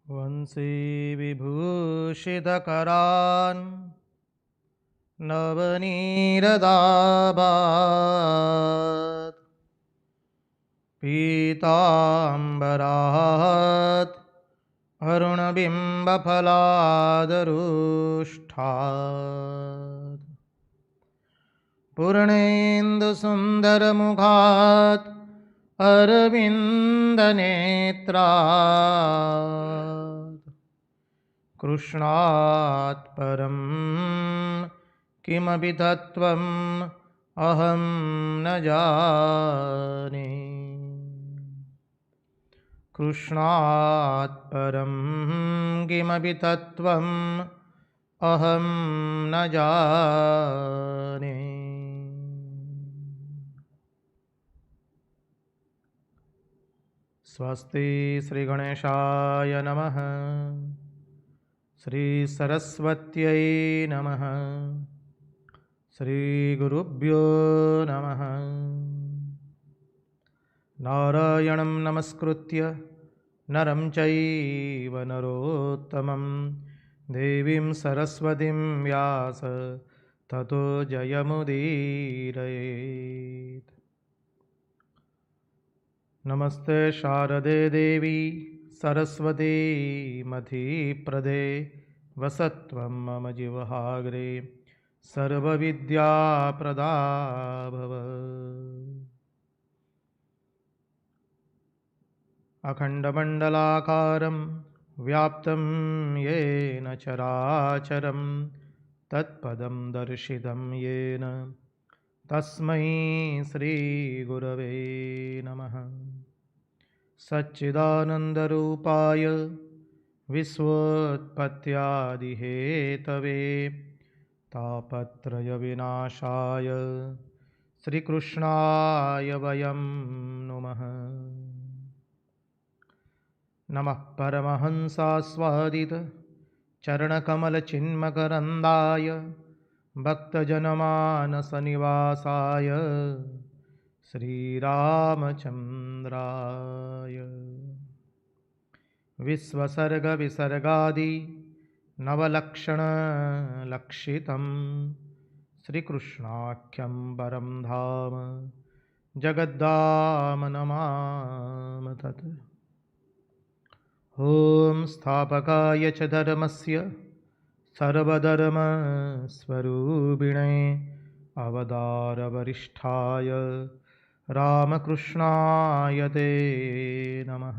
वंशी विभूषितकरान् नवनीरदाभात् पीताम्बरात् अरुणबिम्बफलादरुष्ठात् पूर्णेन्दुसुन्दरमुखात् अरविन्दनेत्रात् कृष्णात् परं किमपि तत्त्वम् अहं न जाने। कृष्णात् परं किमपि तत्त्वम् अहं न जाने। स्वस्ति श्री गणेशाय नमः। श्री सरस्वत्यै नमः। श्री गुरुभ्यो नमः। नारायणं नमस्कृत्य नरं चैव नरोत्तमं देवीं सरस्वतीं व्यास ततो जयमुदीरयेत्। नमस्ते शारदे देवी सरस्वती मधीप्रदे वसत्वं मम जिह्वाग्रे सर्वविद्याप्रदा भव। अखण्डमण्डलाकारं व्याप्तं येन चराचरं तत्पदं दर्शितं येन तस्मै श्रीगुरवे नमः। सच्चिदानन्दरूपाय विश्वोत्पत्त्यादिहेतवे तापत्रयविनाशाय श्रीकृष्णाय वयं नुमः। नमः परमहंसास्वादित चरणकमलचिन्मकरन्दाय भक्तजनमानसनिवासाय श्रीरामचन्द्राय विश्वसर्गविसर्गादि नवलक्षणलक्षितं श्रीकृष्णाख्यं परं धाम जगद्धाम नमामि तत्। ॐ स्थापकाय च धर्मस्य सर्वधर्मस्वरूपिणे अवतारवरिष्ठाय रामकृष्णाय ते नमः।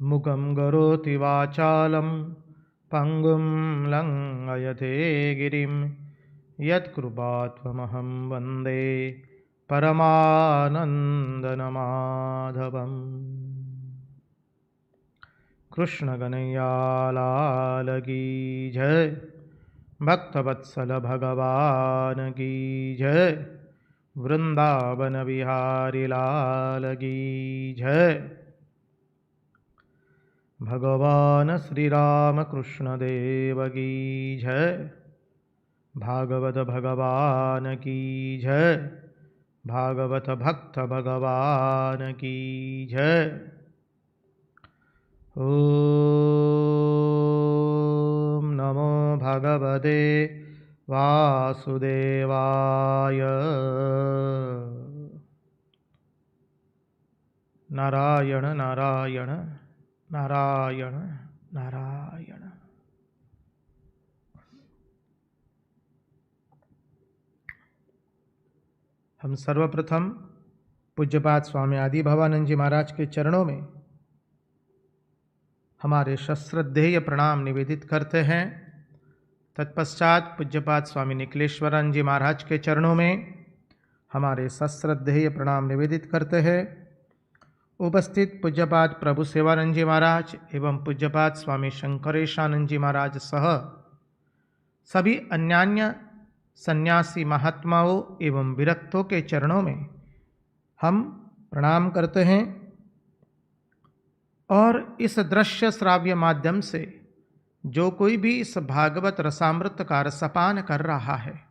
मुखं करोति वाचालं पङ्गुं लङ्घयते गिरिं यत्कृपात्महं वन्दे परमानन्दमाधवम्। कृष्ण कन्हैया लाल की जय, भक्तवत्सल भगवान की जय, वृंदावन बिहारी लाल की जय। भगवान श्री राम कृष्ण देव की जय। भागवत भगवान की जय। भागवत भक्त भगवान की जय। ओम नमो भगवते वासुदेवाय। नारायण नारायण नारायण नारायण। हम सर्वप्रथम पूज्यपाद स्वामी आदि भवानंद जी महाराज के चरणों में हमारे सश्रद्धेय प्रणाम निवेदित करते हैं। तत्पश्चात पूज्यपाद स्वामी निखिलेश्वरानंद जी महाराज के चरणों में हमारे सश्रद्धेय प्रणाम निवेदित करते हैं। उपस्थित पूज्यपाद प्रभु सेवानंद जी महाराज एवं पूज्यपाद स्वामी शंकरेशानंद जी महाराज सह सभी अन्यान्य सन्यासी महात्माओं एवं विरक्तों के चरणों में हम प्रणाम करते हैं और इस दृश्य श्राव्य माध्यम से जो कोई भी इस भागवत रसामृत का रसपान कर रहा है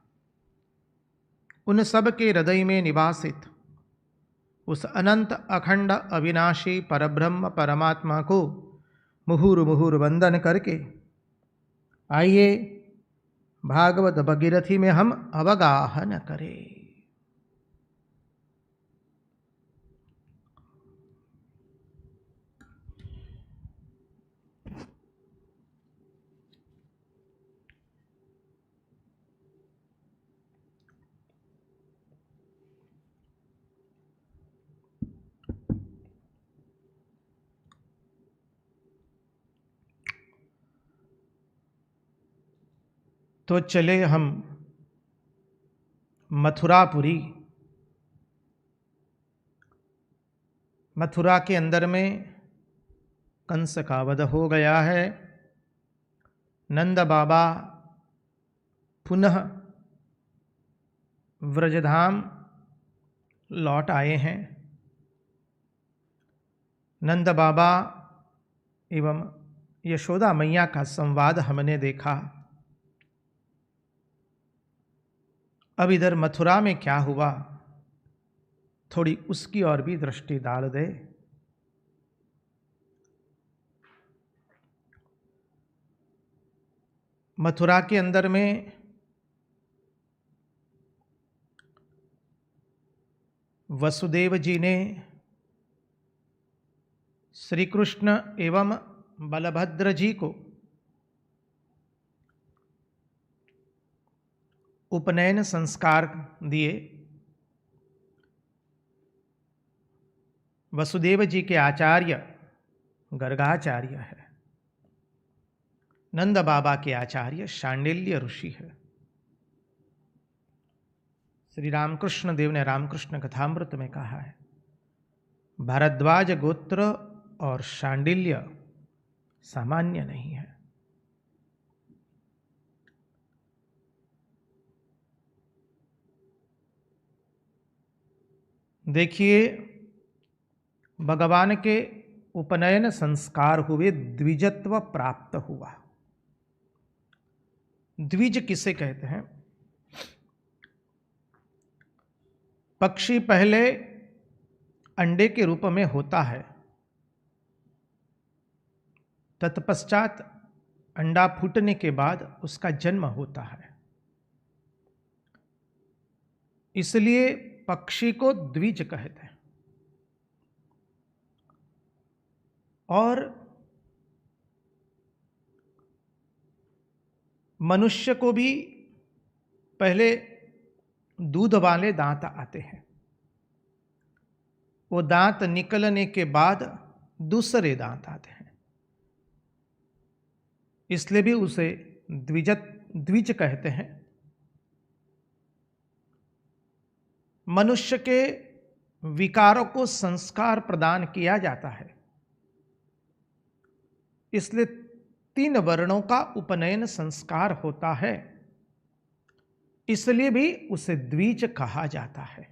उन सब के हृदय में निवासित उस अनंत अखंड अविनाशी परब्रह्म परमात्मा को मुहुर मुहुर वंदन करके आइए भागवत भगीरथी में हम अवगाहन करें। तो चले हम मथुरापुरी। मथुरा के अंदर में कंस का वध हो गया है। नंद बाबा पुनः व्रजधाम लौट आए हैं। नंद बाबा एवं यशोदा मैया का संवाद हमने देखा। अब इधर मथुरा में क्या हुआ, थोड़ी उसकी ओर भी दृष्टि डाल दे। मथुरा के अंदर में वसुदेव जी ने श्री कृष्ण एवं बलभद्र जी को उपनयन संस्कार दिए। वसुदेव जी के आचार्य गर्गाचार्य है, नंद बाबा के आचार्य शांडिल्य ऋषि है। श्री रामकृष्ण देव ने रामकृष्ण कथामृत में कहा है, भारद्वाज गोत्र और शांडिल्य सामान्य नहीं है। देखिए, भगवान के उपनयन संस्कार हुए, द्विजत्व प्राप्त हुआ। द्विज किसे कहते हैं? पक्षी पहले अंडे के रूप में होता है, तत्पश्चात अंडा फूटने के बाद उसका जन्म होता है। इसलिए पक्षी को द्विज कहते हैं। और मनुष्य को भी पहले दूध वाले दांत आते हैं, वो दांत निकलने के बाद दूसरे दांत आते हैं, इसलिए भी उसे द्विज कहते हैं। मनुष्य के विकारों को संस्कार प्रदान किया जाता है, इसलिए 3 वर्णों का उपनयन संस्कार होता है, इसलिए भी उसे द्विज कहा जाता है।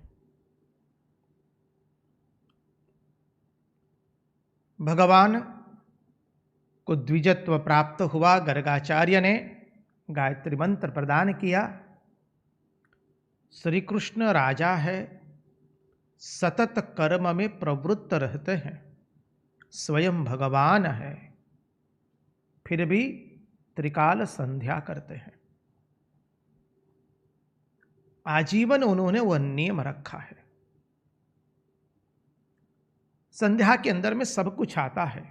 भगवान को द्विजत्व प्राप्त हुआ। गर्गाचार्य ने गायत्री मंत्र प्रदान किया। श्री कृष्ण राजा है, सतत कर्म में प्रवृत्त रहते हैं, स्वयं भगवान है, फिर भी त्रिकाल संध्या करते हैं। आजीवन उन्होंने वह नियम रखा है। संध्या के अंदर में सब कुछ आता है।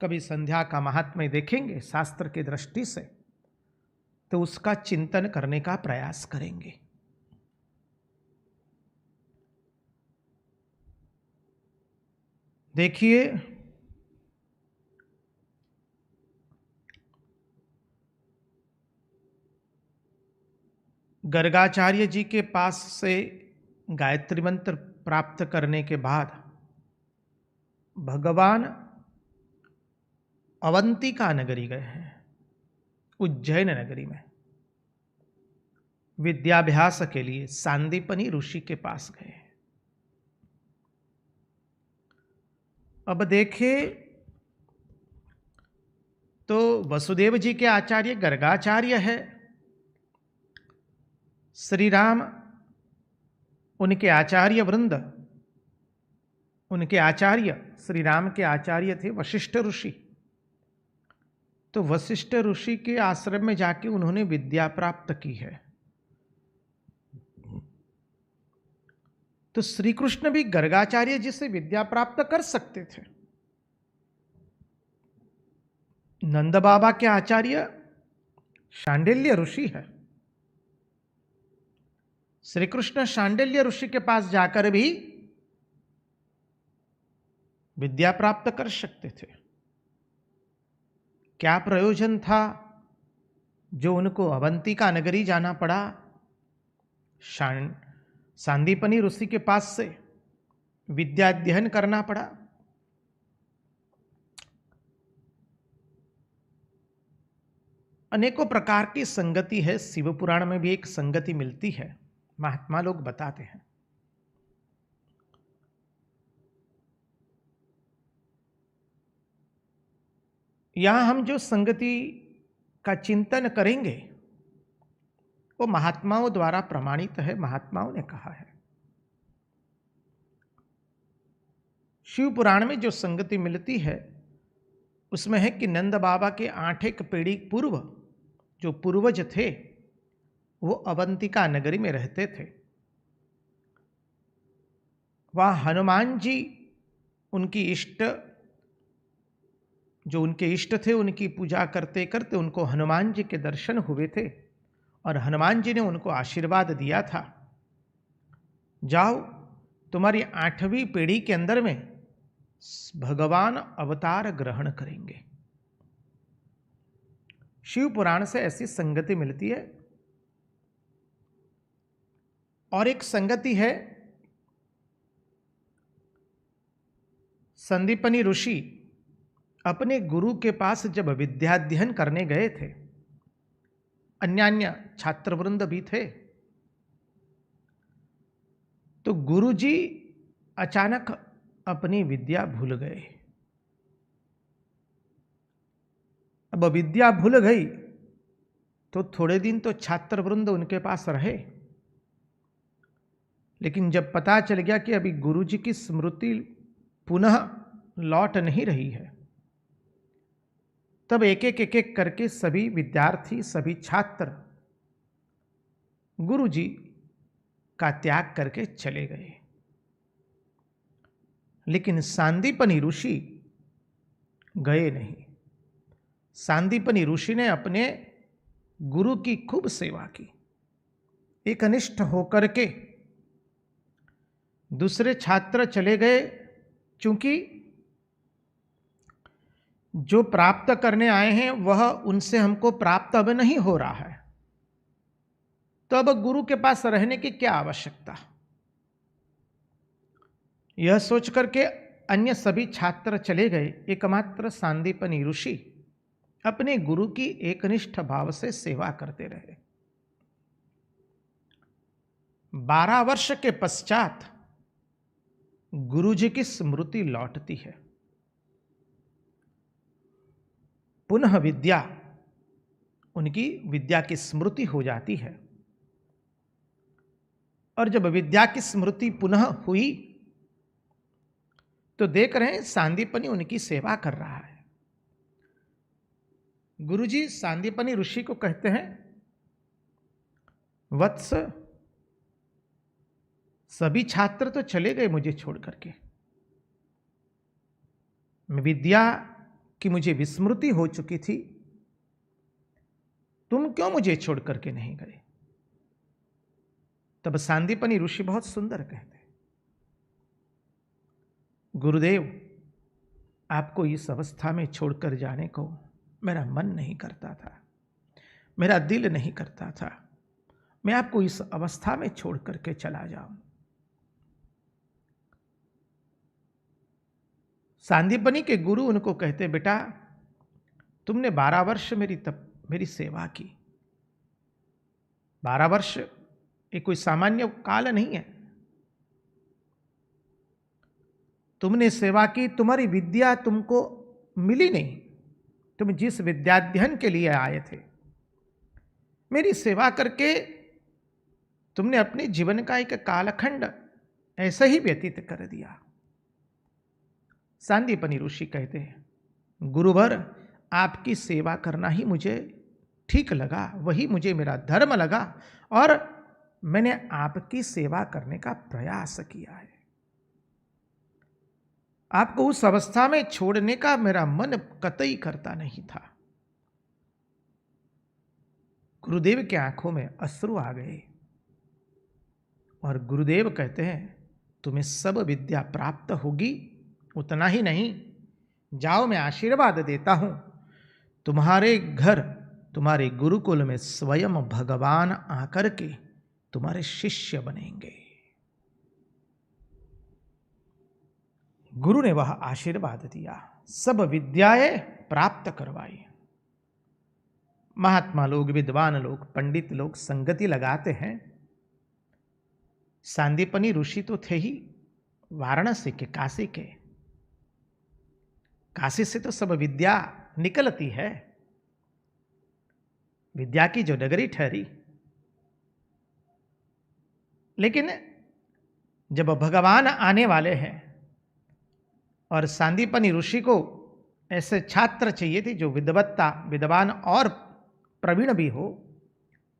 कभी संध्या का महात्म्य देखेंगे शास्त्र की दृष्टि से, तो उसका चिंतन करने का प्रयास करेंगे। देखिए, गर्गाचार्य जी के पास से गायत्री मंत्र प्राप्त करने के बाद भगवान अवंतिका नगरी गए हैं, उज्जैन नगरी में विद्याभ्यास के लिए सांदीपनी ऋषि के पास गए। अब देखिए, तो वसुदेव जी के आचार्य गर्गाचार्य है, श्री राम उनके आचार्य वृंद उनके आचार्य, श्री राम के आचार्य थे वशिष्ठ ऋषि। तो वशिष्ठ ऋषि के आश्रम में जाके उन्होंने विद्या प्राप्त की है। तो श्री कृष्ण भी गर्गाचार्य जी से विद्या प्राप्त कर सकते थे। नंद बाबा के आचार्य शांडिल्य ऋषि है। श्री कृष्ण शांडिल्य ऋषि के पास जाकर भी विद्या प्राप्त कर सकते थे। क्या प्रयोजन था जो उनको अवंतिका नगरी जाना पड़ा, सांदीपनी ऋषि के पास से विद्या अध्ययन करना पड़ा? अनेकों प्रकार की संगति है। शिव पुराण में भी एक संगति मिलती है, महात्मा लोग बताते हैं। यहां हम जो संगति का चिंतन करेंगे वो महात्माओं द्वारा प्रमाणित है, महात्माओं ने कहा है। शिव पुराण में जो संगति मिलती है उसमें है कि नंद बाबा के 8 पीढ़ी पूर्व जो पूर्वज थे वो अवंतिका नगरी में रहते थे। वहां हनुमान जी उनकी इष्ट, जो उनके इष्ट थे, उनकी पूजा करते करते उनको हनुमान जी के दर्शन हुए थे और हनुमान जी ने उनको आशीर्वाद दिया था, जाओ तुम्हारी 8वीं पीढ़ी के अंदर में भगवान अवतार ग्रहण करेंगे। शिव पुराण से ऐसी संगति मिलती है। और एक संगति है, संदीपनी ऋषि अपने गुरु के पास जब विद्याध्ययन करने गए थे, अन्य छात्रवृंद भी थे, तो गुरुजी अचानक अपनी विद्या भूल गए। अब विद्या भूल गई तो थोड़े दिन तो छात्रवृंद उनके पास रहे, लेकिन जब पता चल गया कि अभी गुरुजी की स्मृति पुनः लौट नहीं रही है, तब एक एक करके सभी विद्यार्थी, सभी छात्र गुरुजी का त्याग करके चले गए। लेकिन सांदीपनी ऋषि गए नहीं। सांदीपनी ऋषि ने अपने गुरु की खूब सेवा की, एकनिष्ठ होकर के। दूसरे छात्र चले गए, चूंकि जो प्राप्त करने आए हैं वह उनसे हमको प्राप्त अब नहीं हो रहा है, तो अब गुरु के पास रहने की क्या आवश्यकता। यह सोच करके अन्य सभी छात्र चले गए। एकमात्र सांदीपनी ऋषि अपने गुरु की एकनिष्ठ भाव से सेवा करते रहे। 12 वर्ष के पश्चात गुरुजी की स्मृति लौटती है, पुनः विद्या, उनकी विद्या की स्मृति हो जाती है। और जब विद्या की स्मृति पुनः हुई तो देख रहे हैं सांदीपनी उनकी सेवा कर रहा है। गुरुजी सांदीपनी ऋषि को कहते हैं, वत्स, सभी छात्र तो चले गए मुझे छोड़ करके, विद्या की मुझे विस्मृति हो चुकी थी, तुम क्यों मुझे छोड़ करके नहीं गए। तब सांदीपनी ऋषि बहुत सुंदर कहते, गुरुदेव, आपको इस अवस्था में छोड़कर जाने को मेरा मन नहीं करता था, मेरा दिल नहीं करता था, मैं आपको इस अवस्था में छोड़ करके चला जाऊं। सांदीपनी के गुरु उनको कहते, बेटा तुमने 12 वर्ष मेरी सेवा की। 12 वर्ष ये कोई सामान्य काल नहीं है। तुमने सेवा की, तुम्हारी विद्या तुमको मिली नहीं, तुम जिस विद्याध्ययन के लिए आए थे, मेरी सेवा करके तुमने अपने जीवन का एक कालखंड ऐसे ही व्यतीत कर दिया। सांदीपनि ऋषि कहते हैं, गुरुवर आपकी सेवा करना ही मुझे ठीक लगा, वही मुझे मेरा धर्म लगा और मैंने आपकी सेवा करने का प्रयास किया है। आपको उस अवस्था में छोड़ने का मेरा मन कतई करता नहीं था। गुरुदेव की आंखों में अश्रु आ गए और गुरुदेव कहते हैं, तुम्हें सब विद्या प्राप्त होगी, उतना ही नहीं, जाओ मैं आशीर्वाद देता हूं, तुम्हारे घर, तुम्हारे गुरुकुल में स्वयं भगवान आकर के तुम्हारे शिष्य बनेंगे। गुरु ने वह आशीर्वाद दिया, सब विद्याएं प्राप्त करवाई। महात्मा लोग, विद्वान लोग, पंडित लोग संगति लगाते हैं। सांदीपनि ऋषि तो थे ही वाराणसी के, काशी के। काशी से तो सब विद्या निकलती है, विद्या की जो नगरी ठहरी। लेकिन जब भगवान आने वाले हैं और सांदीपनि ऋषि को ऐसे छात्र चाहिए थे जो विद्वत्ता, विद्वान और प्रवीण भी हो,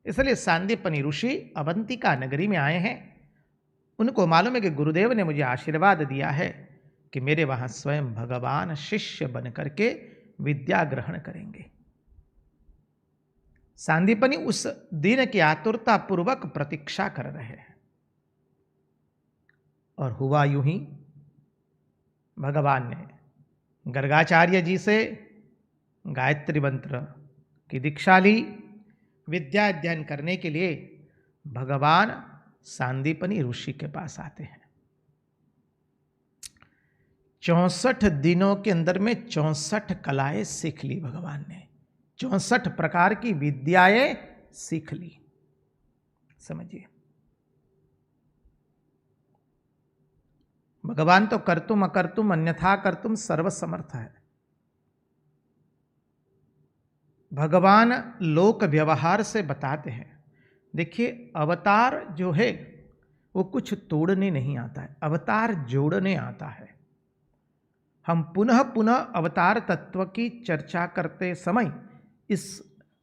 इसलिए सांदीपनि ऋषि अवंतिका नगरी में आए हैं। उनको मालूम है कि गुरुदेव ने मुझे आशीर्वाद दिया है कि मेरे वहां स्वयं भगवान शिष्य बन करके विद्या ग्रहण करेंगे। सांदीपनि उस दिन की आतुरता पूर्वक प्रतीक्षा कर रहे हैं और हुआ यूं ही, भगवान ने गर्गाचार्य जी से गायत्री मंत्र की दीक्षा ली। विद्या अध्ययन करने के लिए भगवान सांदीपनि ऋषि के पास आते हैं। 64 दिनों के अंदर में 64 कलाएं सीख ली भगवान ने, 64 प्रकार की विद्याएं सीख ली। समझिए, भगवान तो कर्तुम अकर्तुम अन्यथा कर्तुम सर्वसमर्थ है। भगवान लोक व्यवहार से बताते हैं। देखिए, अवतार जो है वो कुछ तोड़ने नहीं आता है, अवतार जोड़ने आता है। हम पुनः पुनः अवतार तत्व की चर्चा करते समय इस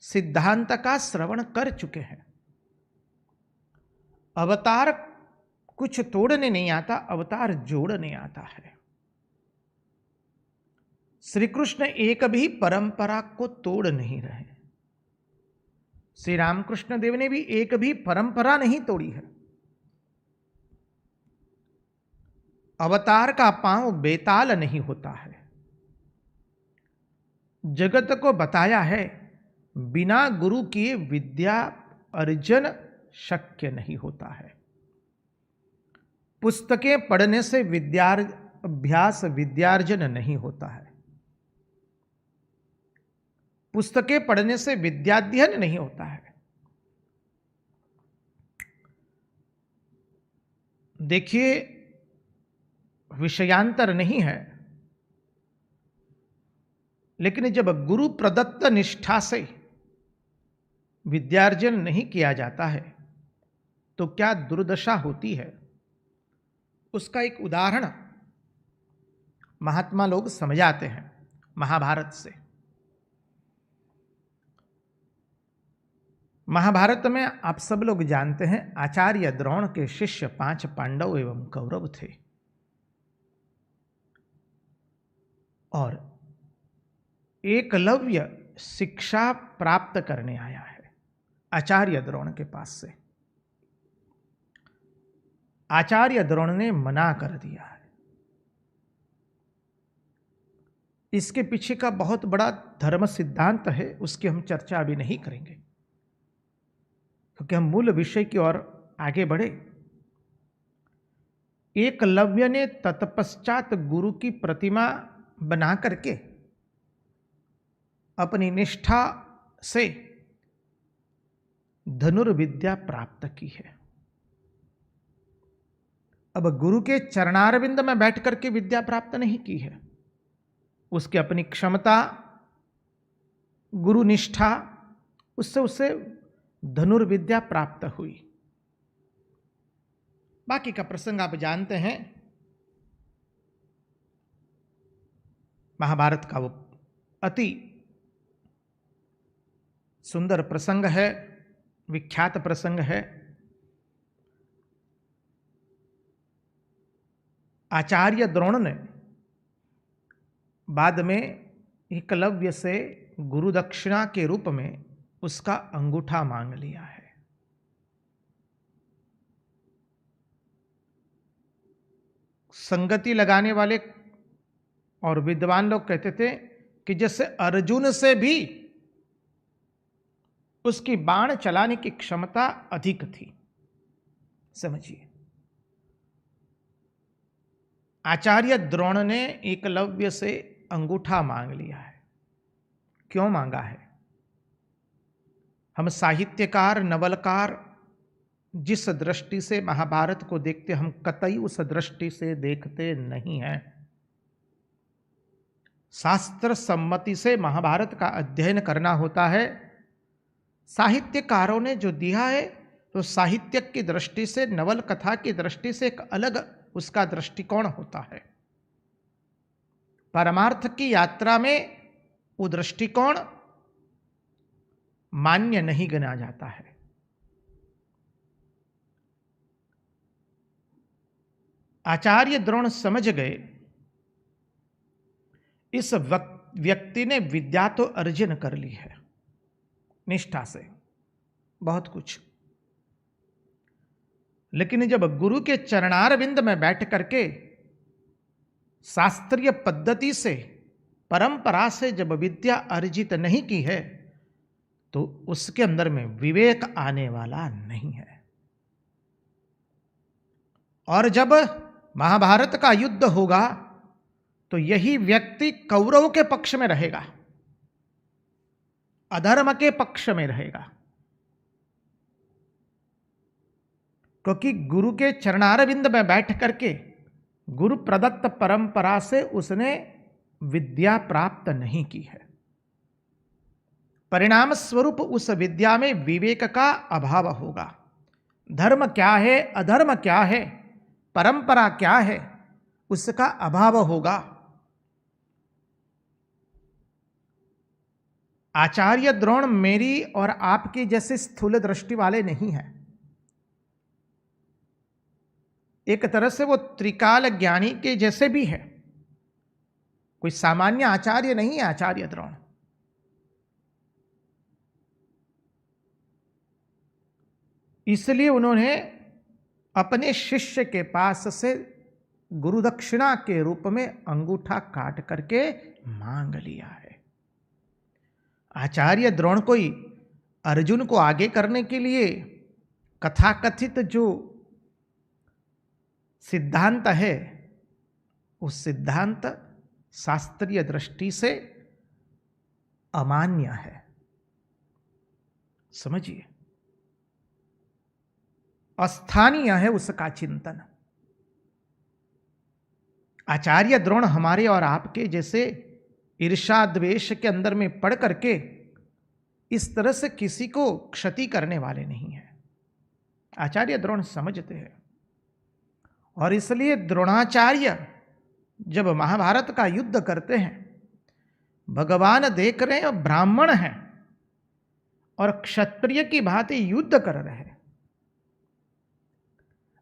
सिद्धांत का श्रवण कर चुके हैं। अवतार कुछ तोड़ने नहीं आता, अवतार जोड़ने आता है। श्री कृष्ण एक भी परंपरा को तोड़ नहीं रहे। श्री रामकृष्ण देव ने भी एक भी परंपरा नहीं तोड़ी है। अवतार का पांव बेताल नहीं होता है। जगत को बताया है, बिना गुरु किए विद्या अर्जन शक्य नहीं होता है। पुस्तकें पढ़ने से अभ्यास विद्यार्जन नहीं होता है। पुस्तकें पढ़ने से विद्याध्ययन नहीं होता है। देखिए, विषयांतर नहीं है, लेकिन जब गुरु प्रदत्त निष्ठा से विद्यार्जन नहीं किया जाता है तो क्या दुर्दशा होती है, उसका एक उदाहरण महात्मा लोग समझाते हैं महाभारत से। महाभारत में आप सब लोग जानते हैं, आचार्य द्रोण के शिष्य 5 पांडव एवं कौरव थे और एकलव्य शिक्षा प्राप्त करने आया है आचार्य द्रोण के पास से। आचार्य द्रोण ने मना कर दिया है। इसके पीछे का बहुत बड़ा धर्म सिद्धांत है, उसकी हम चर्चा अभी नहीं करेंगे क्योंकि हम मूल विषय की ओर आगे बढ़े। एकलव्य ने तत्पश्चात गुरु की प्रतिमा बना करके अपनी निष्ठा से धनुर्विद्या प्राप्त की है। अब गुरु के चरणारविंद में बैठ करके विद्या प्राप्त नहीं की है, उसकी अपनी क्षमता, गुरु निष्ठा, उससे उसे धनुर्विद्या प्राप्त हुई। बाकी का प्रसंग आप जानते हैं। महाभारत का वो अति सुंदर प्रसंग है, विख्यात प्रसंग है। आचार्य द्रोण ने बाद में एकलव्य से गुरु दक्षिणा के रूप में उसका अंगूठा मांग लिया है। संगति लगाने वाले और विद्वान लोग कहते थे कि जैसे अर्जुन से भी उसकी बाण चलाने की क्षमता अधिक थी। समझिए, आचार्य द्रोण ने एकलव्य से अंगूठा मांग लिया है। क्यों मांगा है? हम साहित्यकार, नवलकार जिस दृष्टि से महाभारत को देखते, हम कतई उस दृष्टि से देखते नहीं हैं। शास्त्र सम्मति से महाभारत का अध्ययन करना होता है। साहित्यकारों ने जो दिया है तो साहित्य की दृष्टि से, नवल कथा की दृष्टि से एक अलग उसका दृष्टिकोण होता है। परमार्थ की यात्रा में वो दृष्टिकोण मान्य नहीं गिना जाता है। आचार्य द्रोण समझ गए इस व्यक्ति ने विद्या तो अर्जन कर ली है निष्ठा से, बहुत कुछ, लेकिन जब गुरु के चरणारविंद में बैठ करके शास्त्रीय पद्धति से, परंपरा से जब विद्या अर्जित नहीं की है तो उसके अंदर में विवेक आने वाला नहीं है। और जब महाभारत का युद्ध होगा तो यही व्यक्ति कौरव के पक्ष में रहेगा, अधर्म के पक्ष में रहेगा, क्योंकि गुरु के चरणारविंद में बैठ करके गुरु प्रदत्त परंपरा से उसने विद्या प्राप्त नहीं की है। परिणाम स्वरूप उस विद्या में विवेक का अभाव होगा। धर्म क्या है, अधर्म क्या है, परंपरा क्या है, उसका अभाव होगा। आचार्य द्रोण मेरी और आपकी जैसे स्थूल दृष्टि वाले नहीं हैं। एक तरह से वो त्रिकाल ज्ञानी के जैसे भी है, कोई सामान्य आचार्य नहीं है आचार्य द्रोण। इसलिए उन्होंने अपने शिष्य के पास से गुरु दक्षिणा के रूप में अंगूठा काट करके मांग लिया है। आचार्य द्रोण कोई अर्जुन को आगे करने के लिए कथाकथित जो सिद्धांत है, उस सिद्धांत शास्त्रीय दृष्टि से अमान्य है। समझिए, अस्थानीय है उसका चिंतन। आचार्य द्रोण हमारे और आपके जैसे ईर्ष्या द्वेष के अंदर में पड़ करके इस तरह से किसी को क्षति करने वाले नहीं हैं। आचार्य द्रोण समझते हैं, और इसलिए द्रोणाचार्य जब महाभारत का युद्ध करते हैं, भगवान देख रहे हैं ब्राह्मण हैं और क्षत्रिय की भांति युद्ध कर रहे हैं।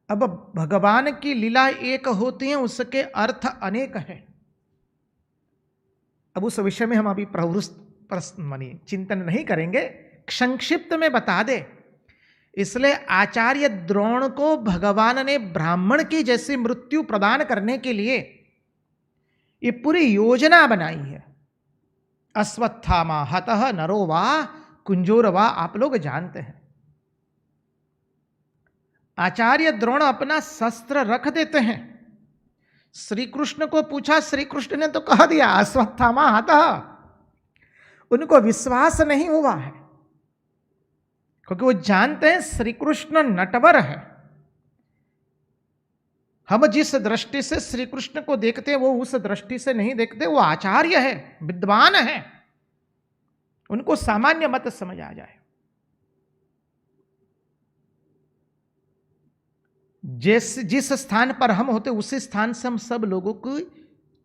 अब भगवान की लीला एक होती है, उसके अर्थ अनेक हैं। अब उस विषय में हम अभी चिंतन नहीं करेंगे, संक्षिप्त में बता दे। इसलिए आचार्य द्रोण को भगवान ने ब्राह्मण की जैसी मृत्यु प्रदान करने के लिए ये पूरी योजना बनाई है। अश्वत्थामा हतः नरो वा कुंजोर वा, आप लोग जानते हैं। आचार्य द्रोण अपना शस्त्र रख देते हैं। श्री कृष्ण को पूछा, श्री कृष्ण ने तो कह दिया अश्वत्थामा हतः। उनको विश्वास नहीं हुआ है, क्योंकि वो जानते हैं श्री कृष्ण नटवर है। हम जिस दृष्टि से श्री कृष्ण को देखते हैं वो उस दृष्टि से नहीं देखते। वो आचार्य है, विद्वान है, उनको सामान्य मत समझ आ जाए। जिस स्थान पर हम होते उसी स्थान से हम सब लोगों को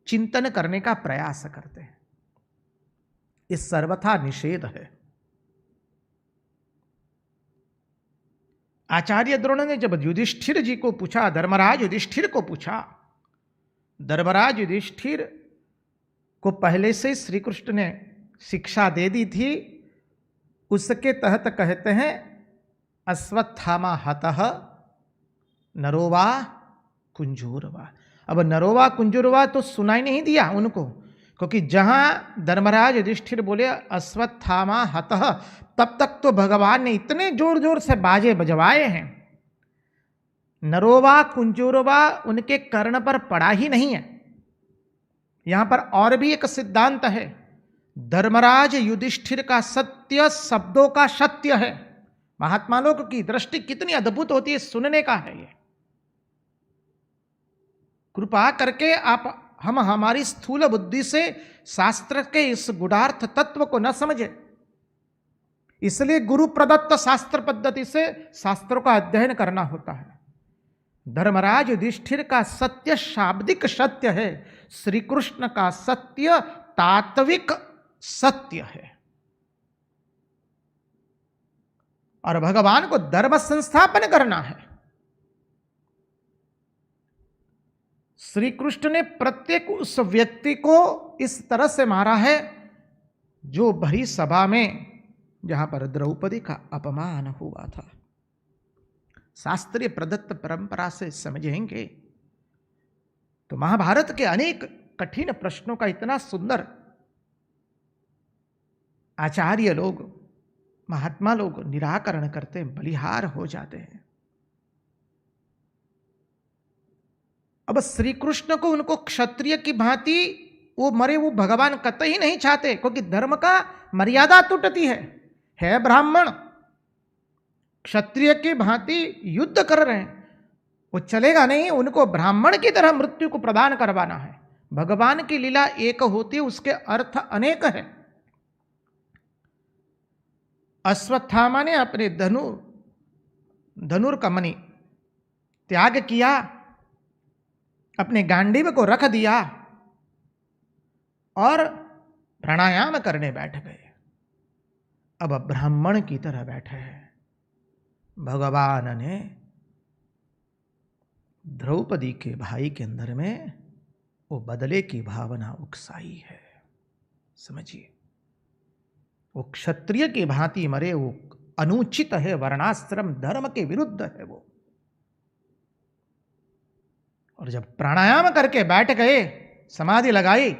चिंतन करने का प्रयास करते हैं। इस सर्वथा निषेध है। आचार्य द्रोण ने जब युधिष्ठिर जी को पूछा, धर्मराज युधिष्ठिर को पूछा, धर्मराज युधिष्ठिर को पहले से श्री कृष्ण ने शिक्षा दे दी थी, उसके तहत कहते हैं अश्वत्थामा हतः नरोवा कुंजूरवा। अब नरोवा कुंजूरवा तो सुनाई नहीं दिया उनको, क्योंकि जहां धर्मराज युधिष्ठिर बोले अश्वत्थामा हतः, तब तक तो भगवान ने इतने जोर जोर से बाजे बजवाए हैं, नरोवा कुंजूरवा उनके कर्ण पर पड़ा ही नहीं है। यहां पर और भी एक सिद्धांत है, धर्मराज युधिष्ठिर का सत्य शब्दों का सत्य है। महात्मा लोग की दृष्टि कितनी अद्भुत होती है, सुनने का है ये। कृपा करके आप हम हमारी स्थूल बुद्धि से शास्त्र के इस गूढ़ार्थ तत्व को न समझे, इसलिए गुरु प्रदत्त शास्त्र पद्धति से शास्त्रों का अध्ययन करना होता है। धर्मराज युधिष्ठिर का सत्य शाब्दिक सत्य है, श्री कृष्ण का सत्य तात्विक सत्य है। और भगवान को धर्म संस्थापन करना है। श्री कृष्ण ने प्रत्येक उस व्यक्ति को इस तरह से मारा है जो भरी सभा में, जहां पर द्रौपदी का अपमान हुआ था। शास्त्रीय प्रदत्त परंपरा से समझेंगे तो महाभारत के अनेक कठिन प्रश्नों का इतना सुंदर आचार्य लोग, महात्मा लोग निराकरण करते, बलिहार हो जाते हैं। अब श्री कृष्ण को उनको क्षत्रिय की भांति वो मरे वो भगवान कतई नहीं चाहते, क्योंकि धर्म का मर्यादा टूटती है ब्राह्मण क्षत्रिय की भांति युद्ध कर रहे हैं, वो चलेगा नहीं। उनको ब्राह्मण की तरह मृत्यु को प्रदान करवाना है। भगवान की लीला एक होती है, उसके अर्थ अनेक है। अश्वत्थामा ने अपने धनुर्कमणि त्याग किया, अपने गांडीव को रख दिया और प्राणायाम करने बैठ गए। अब ब्राह्मण की तरह बैठे हैं। भगवान ने द्रौपदी के भाई के अंदर में वो बदले की भावना उकसाई है। समझिए, वो क्षत्रिय की भांति मरे, वो अनुचित है, वर्णाश्रम धर्म के विरुद्ध है वो। और जब प्राणायाम करके बैठ गए, समाधि लगाई,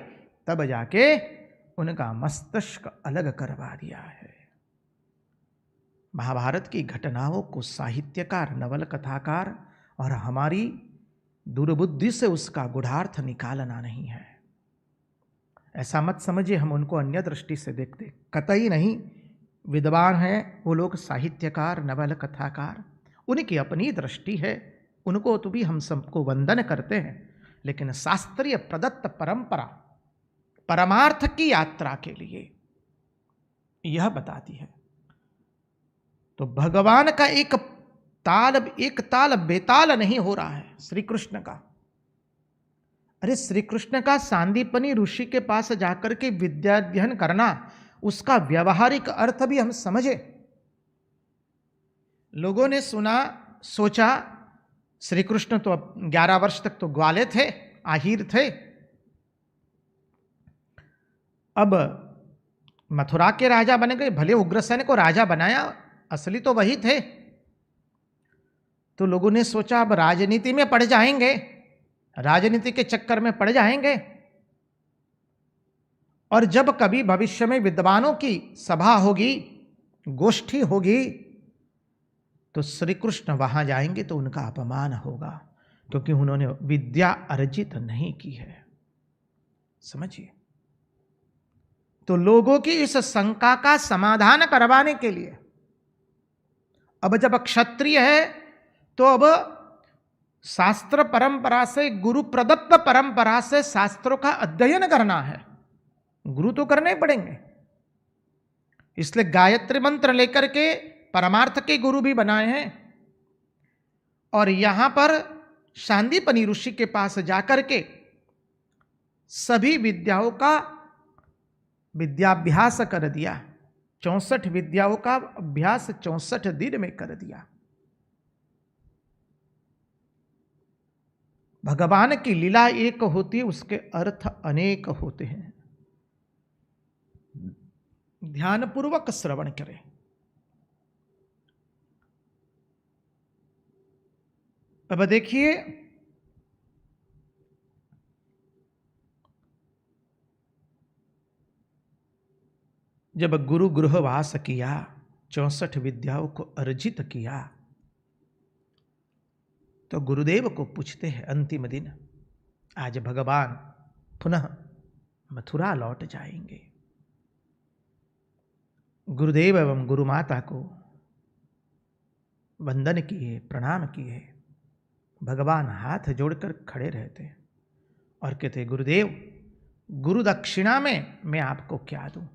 तब जाके उनका मस्तिष्क अलग करवा दिया है। महाभारत की घटनाओं को साहित्यकार, नवल कथाकार और हमारी दुर्बुद्धि से उसका गूढ़ार्थ निकालना नहीं है। ऐसा मत समझिए हम उनको अन्य दृष्टि से देखते, कतई नहीं। विद्वान हैं वो लोग, साहित्यकार, नवल कथाकार, उनकी अपनी दृष्टि है, उनको तो भी हम सबको वंदन करते हैं। लेकिन शास्त्रीय प्रदत्त परंपरा परमार्थ की यात्रा के लिए यह बताती है। तो भगवान का एक ताल बेताल नहीं हो रहा है श्री कृष्ण का। अरे श्री कृष्ण का सांदीपनी ऋषि के पास जाकर के विद्याध्ययन करना, उसका व्यवहारिक अर्थ भी हम समझे। लोगों ने सुना, सोचा श्री कृष्ण तो 11 वर्ष तक तो ग्वाले थे, आहिर थे। अब मथुरा के राजा बन गए, भले उग्रसेन को राजा बनाया, असली तो वही थे। तो लोगों ने सोचा अब राजनीति में पड़ जाएंगे, राजनीति के चक्कर में पड़ जाएंगे। और जब कभी भविष्य में विद्वानों की सभा होगी, गोष्ठी होगी, तो श्री कृष्ण वहां जाएंगे तो उनका अपमान होगा, क्योंकि उन्होंने विद्या अर्जित नहीं की है। समझिए, तो लोगों की इस शंका का समाधान करवाने के लिए अब जब क्षत्रिय है तो अब शास्त्र परंपरा से, गुरु प्रदत्त परंपरा से शास्त्रों का अध्ययन करना है। गुरु तो करने पड़ेंगे, इसलिए गायत्री मंत्र लेकर के परमार्थ के गुरु भी बनाए हैं। और यहां पर सांदीपनी ऋषि के पास जाकर के सभी विद्याओं का विद्याभ्यास कर दिया। 64 विद्याओं का अभ्यास 64 दिन में कर दिया। भगवान की लीला एक होती है, उसके अर्थ अनेक होते हैं। ध्यानपूर्वक श्रवण करें। अब देखिए, जब गुरु गृहवास किया, 64 विद्याओं को अर्जित किया, तो गुरुदेव को पूछते हैं अंतिम दिन, आज भगवान पुनः मथुरा लौट जाएंगे। गुरुदेव एवं गुरुमाता को वंदन किए, प्रणाम किए। भगवान हाथ जोड़कर खड़े रहते और कहते, गुरुदेव, गुरु दक्षिणा में मैं आपको क्या दूं?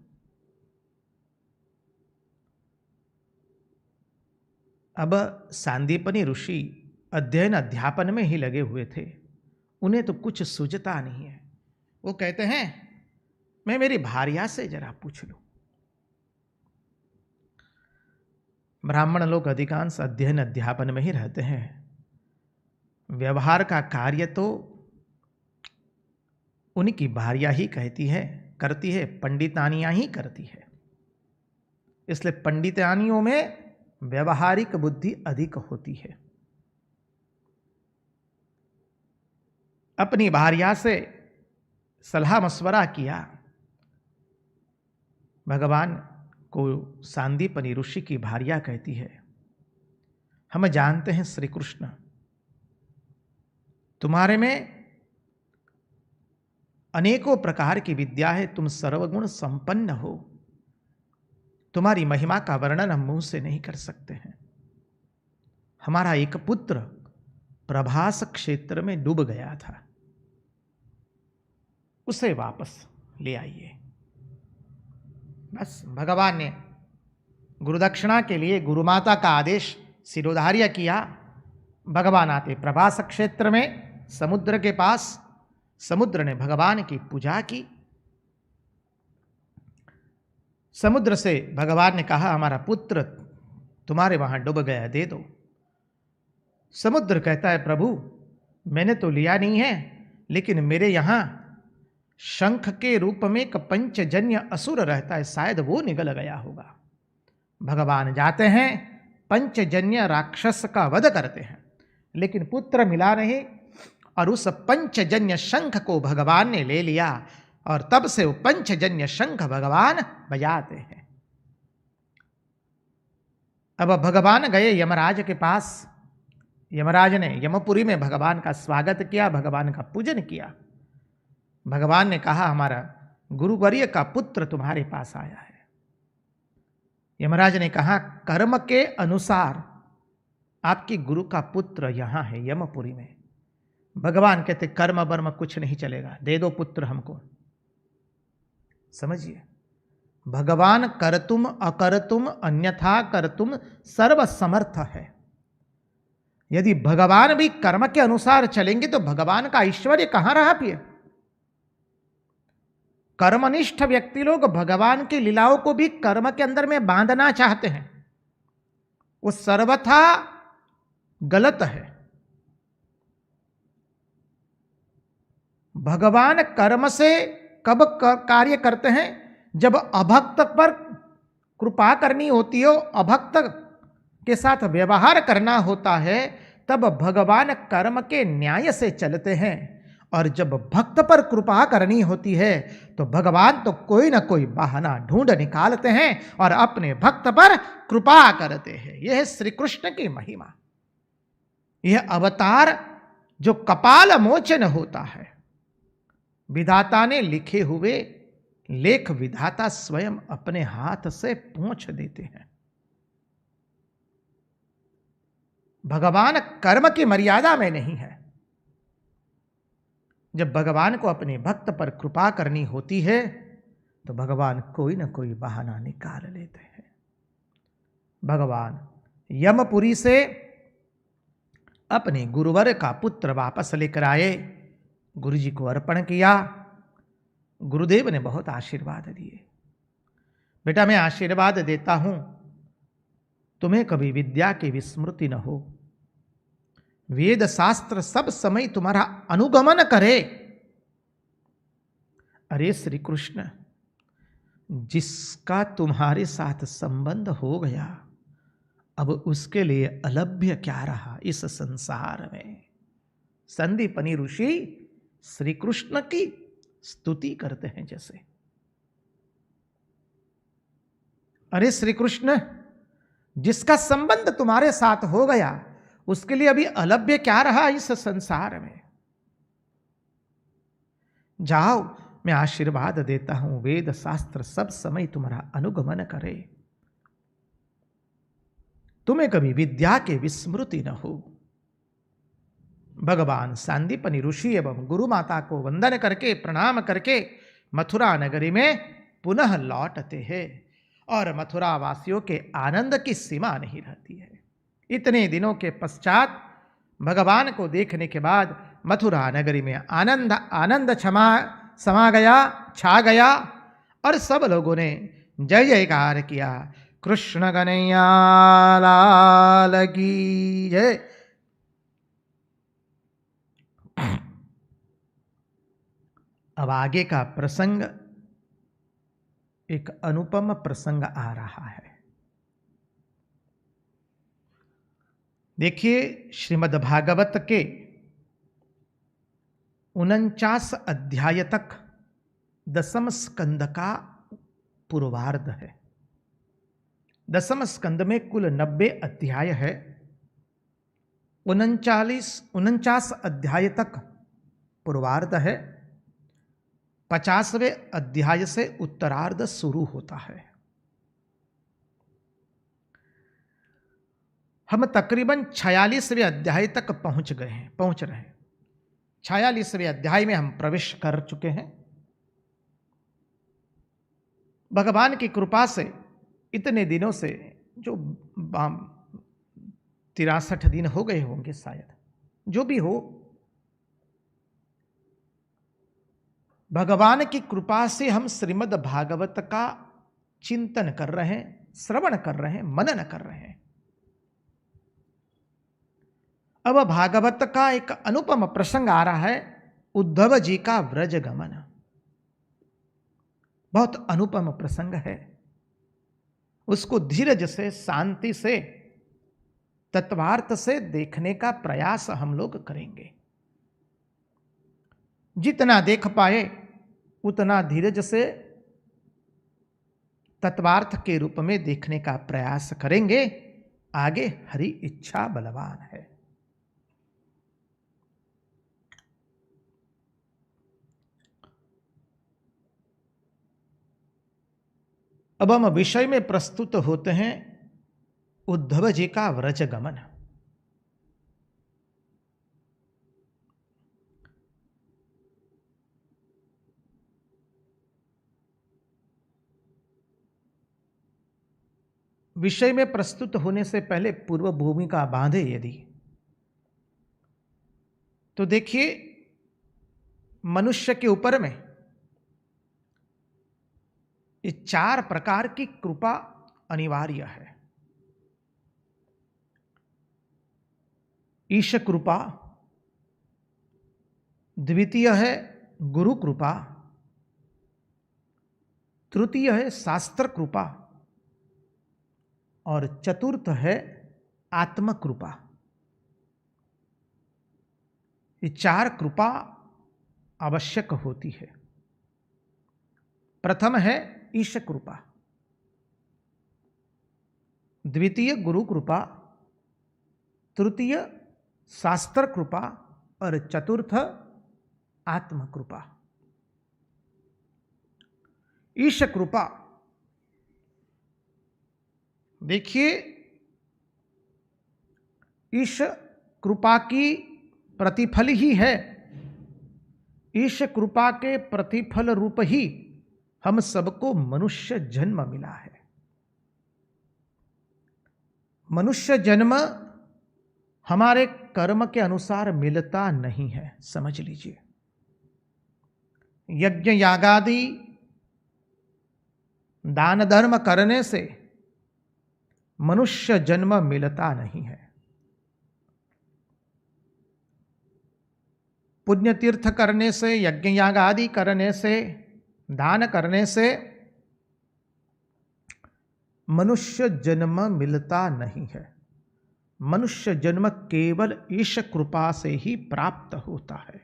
अब सांदीपनी ऋषि अध्ययन अध्यापन में ही लगे हुए थे, उन्हें तो कुछ सूझता नहीं है। वो कहते हैं, मैं मेरी भार्या से जरा पूछ लूं। ब्राह्मण लोग अधिकांश अध्ययन अध्यापन में ही रहते हैं। व्यवहार का कार्य तो उनकी भार्या ही करती है, पंडितानियां ही करती है। इसलिए पंडितानियों में व्यवहारिक बुद्धि अधिक होती है। अपनी भार्या से सलाह मशवरा किया। भगवान को सांदीपनी ऋषि की भार्या कहती है, हम जानते हैं श्री कृष्ण, तुम्हारे में अनेकों प्रकार की विद्या है, तुम सर्वगुण संपन्न हो, तुम्हारी महिमा का वर्णन हम मुंह से नहीं कर सकते हैं। हमारा एक पुत्र प्रभास क्षेत्र में डूब गया था, उसे वापस ले आइए। बस भगवान ने गुरुदक्षिणा के लिए गुरुमाता का आदेश शिरोधार्य किया। भगवान आते प्रभास क्षेत्र में समुद्र के पास, समुद्र ने भगवान की पूजा की। समुद्र से भगवान ने कहा, हमारा पुत्र तुम्हारे वहां डूब गया, दे दो। समुद्र कहता है, प्रभु मैंने तो लिया नहीं है, लेकिन मेरे यहां शंख के रूप में एक पंचजन्य असुर रहता है, शायद वो निगल गया होगा। भगवान जाते हैं, पंचजन्य राक्षस का वध करते हैं, लेकिन पुत्र मिला नहीं, और उस पंचजन्य शंख को भगवान ने ले लिया, और तब से वो पंचजन्य शंख भगवान बजाते हैं। अब भगवान गए यमराज के पास। यमराज ने यमपुरी में भगवान का स्वागत किया, भगवान का पूजन किया। भगवान ने कहा, हमारा गुरुवर्य का पुत्र तुम्हारे पास आया है। यमराज ने कहा, कर्म के अनुसार आपकी गुरु का पुत्र यहां है यमपुरी में। भगवान कहते, कर्म वर्म कुछ नहीं चलेगा, दे दो पुत्र हमको। समझिए, भगवान करतुम अकरतुम अन्यथा करतुम सर्वसमर्थ है। यदि भगवान भी कर्म के अनुसार चलेंगे तो भगवान का ऐश्वर्य कहां रहा फिर? कर्मनिष्ठ व्यक्ति लोग भगवान की लीलाओं को भी कर्म के अंदर में बांधना चाहते हैं, वो सर्वथा गलत है। भगवान कर्म से कब कार्य करते हैं? जब अभक्त पर कृपा करनी होती हो, अभक्त के साथ व्यवहार करना होता है, तब भगवान कर्म के न्याय से चलते हैं। और जब भक्त पर कृपा करनी होती है तो भगवान तो कोई ना कोई बहाना ढूंढ निकालते हैं और अपने भक्त पर कृपा करते हैं। यह है श्री कृष्ण की महिमा। यह अवतार जो कपाल मोचन होता है, विधाता ने लिखे हुए लेख विधाता स्वयं अपने हाथ से पोंछ देते हैं। भगवान कर्म की मर्यादा में नहीं है। जब भगवान को अपने भक्त पर कृपा करनी होती है तो भगवान कोई ना कोई बहाना निकाल लेते हैं। भगवान यमपुरी से अपने गुरुवर का पुत्र वापस लेकर आए, गुरुजी को अर्पण किया। गुरुदेव ने बहुत आशीर्वाद दिए। बेटा मैं आशीर्वाद देता हूं, तुम्हें कभी विद्या की विस्मृति न हो, वेद शास्त्र सब समय तुम्हारा अनुगमन करे। अरे श्री कृष्ण, जिसका तुम्हारे साथ संबंध हो गया, अब उसके लिए अलभ्य क्या रहा इस संसार में। संदीपनी ऋषि श्री कृष्ण की स्तुति करते हैं जैसे, अरे श्री कृष्ण, जिसका संबंध तुम्हारे साथ हो गया, उसके लिए अभी अलभ्य क्या रहा इस संसार में। जाओ, मैं आशीर्वाद देता हूं, वेद शास्त्र सब समय तुम्हारा अनुगमन करे, तुम्हें कभी विद्या के विस्मृति न हो। भगवान सांदीपनि ऋषि एवं गुरु माता को वंदन करके प्रणाम करके मथुरा नगरी में पुनः लौटते हैं और मथुरा वासियों के आनंद की सीमा नहीं रहती है। इतने दिनों के पश्चात भगवान को देखने के बाद मथुरा नगरी में आनंद आनंद छा गया और सब लोगों ने जय जयकार किया। कृष्ण कन्हैया लाल की जय। अब आगे का प्रसंग एक अनुपम प्रसंग आ रहा है। देखिए, श्रीमद् भागवत के 49 अध्याय तक दसम स्कंद का पूर्वार्ध है। दसम स्कंद में कुल 90 अध्याय है। 49 अध्याय तक पूर्वार्ध है। 50वें अध्याय से उत्तरार्ध शुरू होता है। हम तकरीबन 46वें अध्याय तक पहुंच रहे हैं। 46वें अध्याय में हम प्रवेश कर चुके हैं। भगवान की कृपा से इतने दिनों से, जो 63 दिन हो गए होंगे शायद, जो भी हो, भगवान की कृपा से हम श्रीमद् भागवत का चिंतन कर रहे हैं, श्रवण कर रहे हैं, मनन कर रहे हैं। अब भागवत का एक अनुपम प्रसंग आ रहा है, उद्धव जी का व्रज गमन। बहुत अनुपम प्रसंग है। उसको धीरज से, शांति से, तत्वार्थ से देखने का प्रयास हम लोग करेंगे। जितना देख पाए उतना धीरज से तत्वार्थ के रूप में देखने का प्रयास करेंगे। आगे हरि इच्छा बलवान है। अब हम विषय में प्रस्तुत होते हैं उद्धव जी का व्रज गमन। विषय में प्रस्तुत होने से पहले पूर्व भूमिका बांधे यदि, तो देखिए, मनुष्य के ऊपर में ये 4 प्रकार की कृपा अनिवार्य है। ईश कृपा, द्वितीय है गुरु कृपा, तृतीय है शास्त्र कृपा और चतुर्थ है आत्म कृपा। ये 4 कृपा आवश्यक होती है। प्रथम है ईश कृपा, द्वितीय गुरु कृपा, तृतीय शास्त्र कृपा और चतुर्थ आत्म कृपा। ईश कृपा, देखिए, ईश कृपा की प्रतिफल ही है। ईश कृपा के प्रतिफल रूप ही हम सबको मनुष्य जन्म मिला है। मनुष्य जन्म हमारे कर्म के अनुसार मिलता नहीं है, समझ लीजिए। यज्ञ यागादि दान धर्म करने से मनुष्य जन्म मिलता नहीं है। पुण्य तीर्थ करने से, यज्ञ याग आदि करने से, दान करने से मनुष्य जन्म मिलता नहीं है। मनुष्य जन्म केवल ईश कृपा से ही प्राप्त होता है।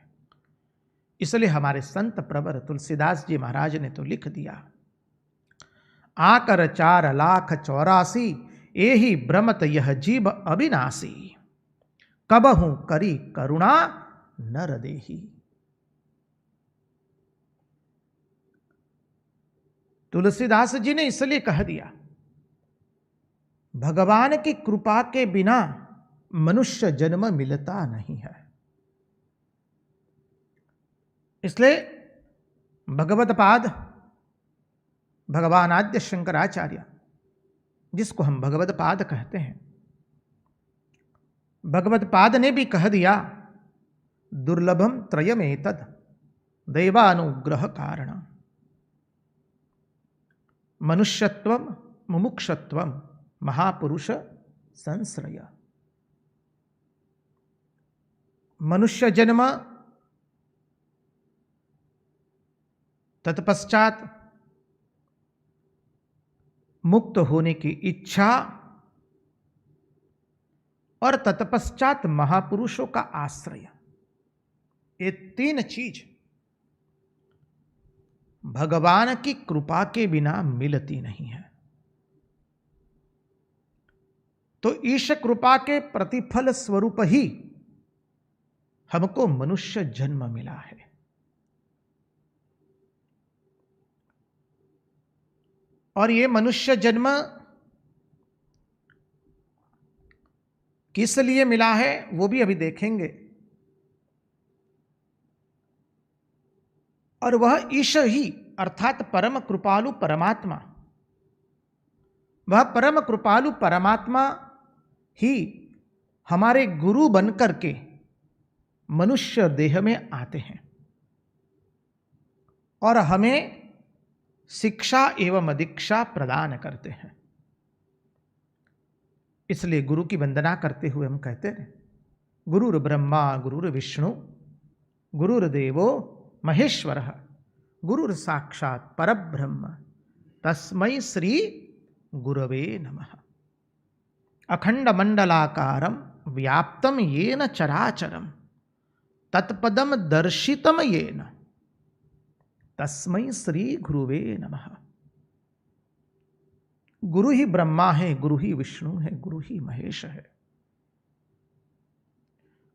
इसलिए हमारे संत प्रवर तुलसीदास जी महाराज ने तो लिख दिया, आकर 4,84,000 एहि भ्रमत यह जीव अविनाशी, कबहू करी करुणा नर देही। तुलसीदास जी ने इसलिए कह दिया, भगवान की कृपा के बिना मनुष्य जन्म मिलता नहीं है। इसलिए भगवत पाद भगवान आद्य शंकराचार्य, जिसको हम भगवत पाद कहते हैं, भगवत पाद ने भी कह दिया, दुर्लभम त्रयमेतद दैवानुग्रह कारण, मनुष्यत्वम मुमुक्षत्वम महापुरुष संश्रय। मनुष्य जन्म, तत्पश्चात मुक्त होने की इच्छा और तत्पश्चात महापुरुषों का आश्रय, ये तीन चीज भगवान की कृपा के बिना मिलती नहीं है। तो ईश कृपा के प्रतिफल स्वरूप ही हमको मनुष्य जन्म मिला है। और ये मनुष्य जन्म किस लिए मिला है वो भी अभी देखेंगे। और वह ईश ही अर्थात परम कृपालु परमात्मा, वह परम कृपालु परमात्मा ही हमारे गुरु बनकर के मनुष्य देह में आते हैं और हमें शिक्षा एवं दीक्षा प्रदान करते हैं। इसलिए गुरु की वंदना करते हुए हम कहते हैं, गुरुर् ब्रह्मा गुरुर्विष्णु गुरुर्देवो महेश्वरः गुरुर् साक्षात् परब्रह्म तस्मै श्री गुरवे नमः। अखंड मंडलाकारं व्याप्तं येन चराचरं तत्पदं दर्शितं येन तस्मै श्री गुरुवे नमः। गुरु ही ब्रह्मा है, गुरु ही विष्णु है, गुरु ही महेश है।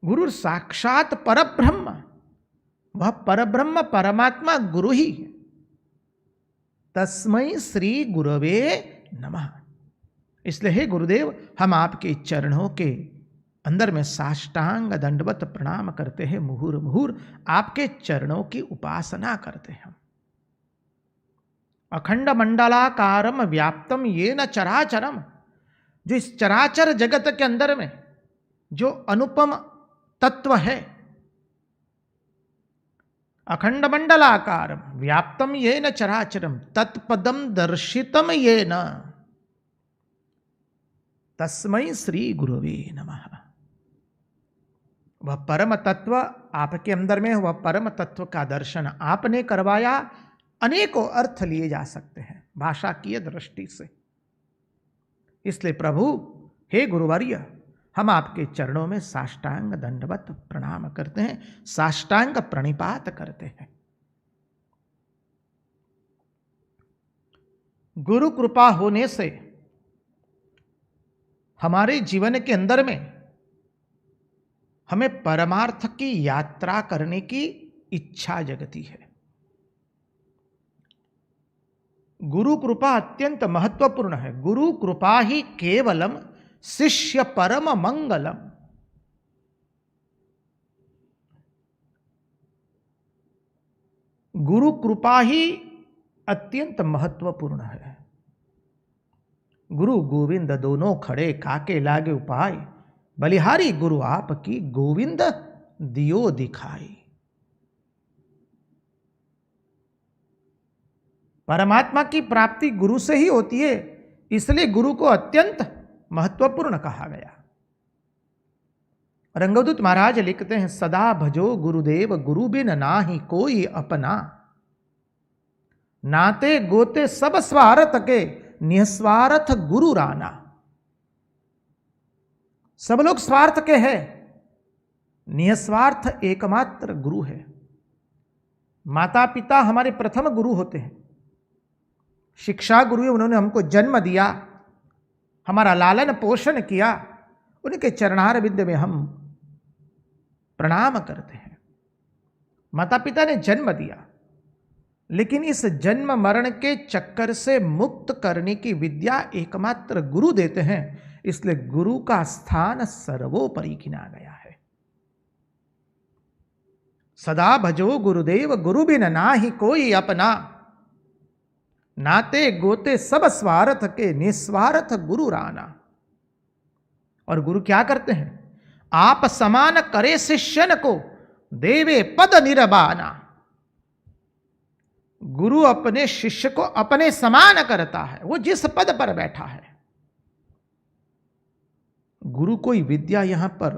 गुरु साक्षात परब्रह्म, वह परब्रह्म परमात्मा गुरु ही है। तस्मै श्री गुरवे नमः। इसलिए हे गुरुदेव, हम आपके चरणों के अंदर में साष्टांग दंडवत प्रणाम करते हैं, मुहुर मुहुर आपके चरणों की उपासना करते हैं। अखंड मंडलाकारम व्याप्तम येन चराचरम, जो इस चराचर जगत के अंदर में जो अनुपम तत्व है, अखंड मंडलाकारम व्याप्तम येन चराचरम तत्पदम दर्शितम येन तस्मै श्री गुरुवे नमः। वह परम तत्व आपके अंदर में, वह परम तत्व का दर्शन आपने करवाया। अनेकों अर्थ लिए जा सकते हैं भाषा की दृष्टि से। इसलिए प्रभु, हे गुरुवर्य, हम आपके चरणों में साष्टांग दंडवत प्रणाम करते हैं, साष्टांग प्रणिपात करते हैं। गुरु कृपा होने से हमारे जीवन के अंदर में हमें परमार्थ की यात्रा करने की इच्छा जगती है। गुरु कृपा अत्यंत महत्वपूर्ण है। गुरु कृपा ही केवलम शिष्य परम मंगलम। गुरु कृपा ही अत्यंत महत्वपूर्ण है। गुरु गोविंद दोनों खड़े काके लागे उपाय, बलिहारी गुरु आपकी गोविंद दियो दिखाई। परमात्मा की प्राप्ति गुरु से ही होती है, इसलिए गुरु को अत्यंत महत्वपूर्ण कहा गया। रंगदूत महाराज लिखते हैं, सदा भजो गुरुदेव गुरु बिन नाहि कोई अपना, नाते गोते सब स्वार्थ के निस्वार्थ गुरु राना। सब लोग स्वार्थ के हैं, निस्वार्थ एकमात्र गुरु है। माता पिता हमारे प्रथम गुरु होते हैं, शिक्षा गुरु है, उन्होंने हमको जन्म दिया, हमारा लालन पोषण किया, उनके चरणारविंद में हम प्रणाम करते हैं। माता पिता ने जन्म दिया, लेकिन इस जन्म मरण के चक्कर से मुक्त करने की विद्या एकमात्र गुरु देते हैं, इसलिए गुरु का स्थान सर्वोपरि गिना गया है। सदा भजो गुरुदेव गुरु बिन नाहि कोई अपना, नाते गोते सब स्वार्थ के निस्वार्थ गुरु राना। और गुरु क्या करते हैं? आप समान करे शिष्यन को देवे पद निरबाना। गुरु अपने शिष्य को अपने समान करता है, वो जिस पद पर बैठा है। गुरु कोई विद्या यहां पर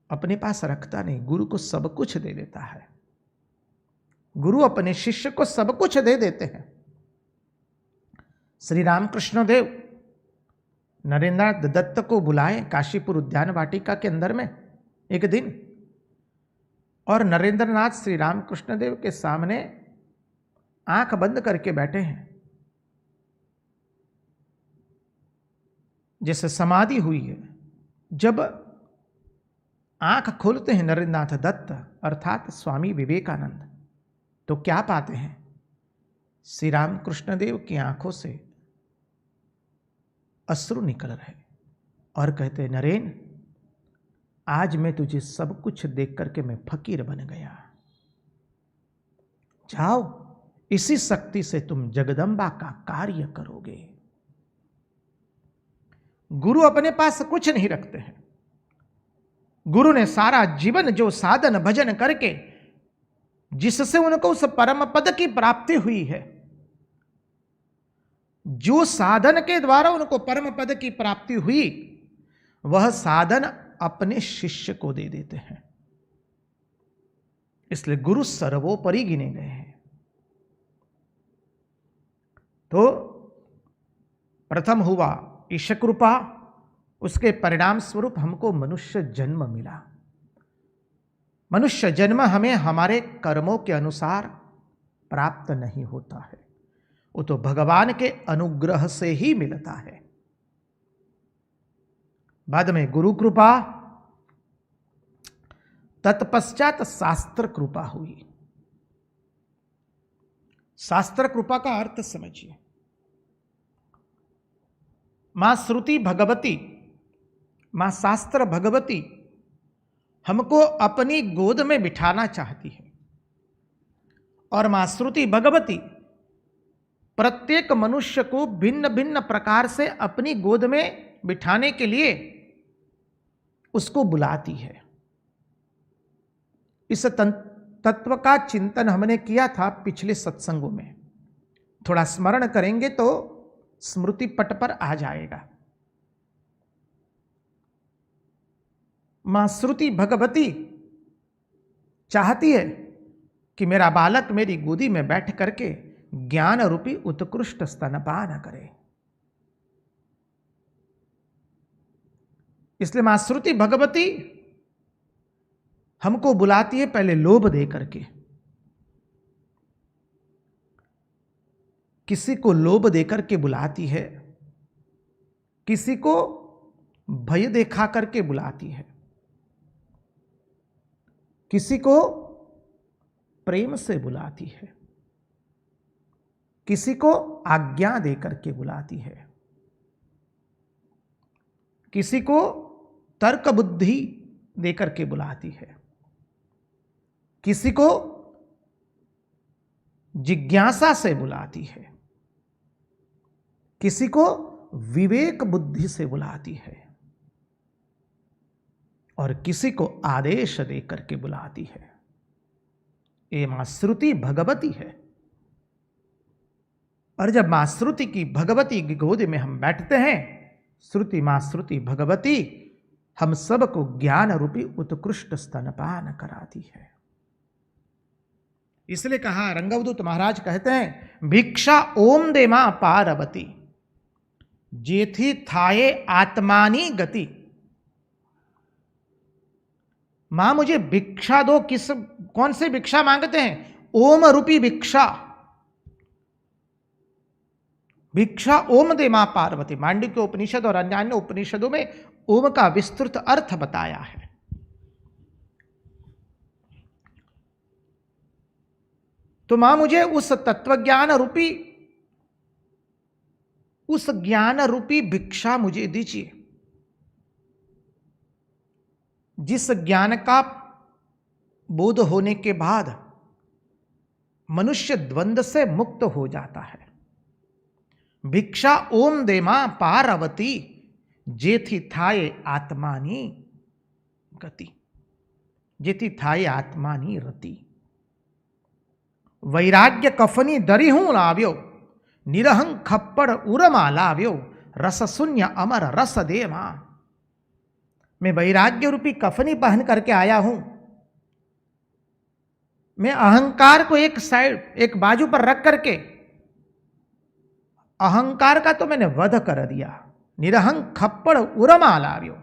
अपने पास रखता नहीं, गुरु को सब कुछ दे देता है। गुरु अपने शिष्य को सब कुछ दे देते हैं। श्री रामकृष्ण देव नरेंद्रनाथ दत्त को बुलाए काशीपुर उद्यान वाटिका के अंदर में एक दिन, और नरेंद्रनाथ श्री रामकृष्ण देव के सामने आंख बंद करके बैठे हैं, जैसे समाधि हुई है। जब आंख खोलते हैं नरेंद्रनाथ दत्त अर्थात स्वामी विवेकानंद, तो क्या पाते हैं? श्री रामकृष्ण देव की आंखों से अश्रु निकल रहे और कहते, नरेन, आज मैं तुझे सब कुछ देख करके मैं फकीर बन गया। जाओ, इसी शक्ति से तुम जगदम्बा का कार्य करोगे। गुरु अपने पास कुछ नहीं रखते हैं। गुरु ने सारा जीवन जो साधन भजन करके जिससे उनको उस परम पद की प्राप्ति हुई है, जो साधन के द्वारा उनको परम पद की प्राप्ति हुई, वह साधन अपने शिष्य को दे देते हैं। इसलिए गुरु सर्वोपरि गिने गए हैं। तो प्रथम हुआ ईश कृपा, उसके परिणाम स्वरूप हमको मनुष्य जन्म मिला। मनुष्य जन्म हमें हमारे कर्मों के अनुसार प्राप्त नहीं होता है, वो तो भगवान के अनुग्रह से ही मिलता है। बाद में गुरु कृपा, तत्पश्चात शास्त्र कृपा हुई। शास्त्र कृपा का अर्थ समझिए। मां श्रुति भगवती, मां शास्त्र भगवती हमको अपनी गोद में बिठाना चाहती है, और मां श्रुति भगवती प्रत्येक मनुष्य को भिन्न भिन्न प्रकार से अपनी गोद में बिठाने के लिए उसको बुलाती है। इस तत्व का चिंतन हमने किया था पिछले सत्संगों में, थोड़ा स्मरण करेंगे तो स्मृति पट पर आ जाएगा। मां श्रुति भगवती चाहती है कि मेरा बालक मेरी गोदी में बैठ करके ज्ञान रूपी उत्कृष्ट स्तनपान करे। इसलिए मां श्रुति भगवती हमको बुलाती है पहले लोभ दे करके। किसी को लोभ देकर के बुलाती है, किसी को भय दिखा करके बुलाती है, किसी को प्रेम से बुलाती है, किसी को आज्ञा देकर के बुलाती है, किसी को तर्क बुद्धि देकर के बुलाती है, किसी को जिज्ञासा से बुलाती है, किसी को विवेक बुद्धि से बुलाती है, और किसी को आदेश देकर के बुलाती है। ये मां श्रुति भगवती है। और जब मां श्रुति की भगवती की गोद में हम बैठते हैं, श्रुति मां श्रुति भगवती हम सबको ज्ञान रूपी उत्कृष्ट स्तनपान कराती है। इसलिए कहा, रंगवदूत महाराज कहते हैं, भिक्षा ओम दे मां पार्वती जेथी थाये आत्मानी गति। मां मुझे भिक्षा दो। कौन से भिक्षा मांगते हैं? ओम रूपी भिक्षा। भिक्षा ओम दे मां पार्वती। मांडुक्य उपनिषद और अन्य उपनिषदों में ओम का विस्तृत अर्थ बताया है। तो मां मुझे उस तत्वज्ञान रूपी, उस ज्ञान रूपी भिक्षा मुझे दीजिए, जिस ज्ञान का बोध होने के बाद मनुष्य द्वंद्व से मुक्त हो जाता है। भिक्षा ओम दे मां पार्वती जेथी थाये आत्मानी गति। जेथी थाये आत्मानी रति। वैराग्य कफनी दरी हूं लाव्यो, निरहं खप्पड़ उरमा लाव्यो, रस शून्य अमर रस दे मां। मैं वैराग्य रूपी कफनी पहन करके आया हूं। मैं अहंकार को एक साइड, एक बाजू पर रख करके, अहंकार का तो मैंने वध कर दिया। निरहं खप्पड़ उरमा लाव्यो,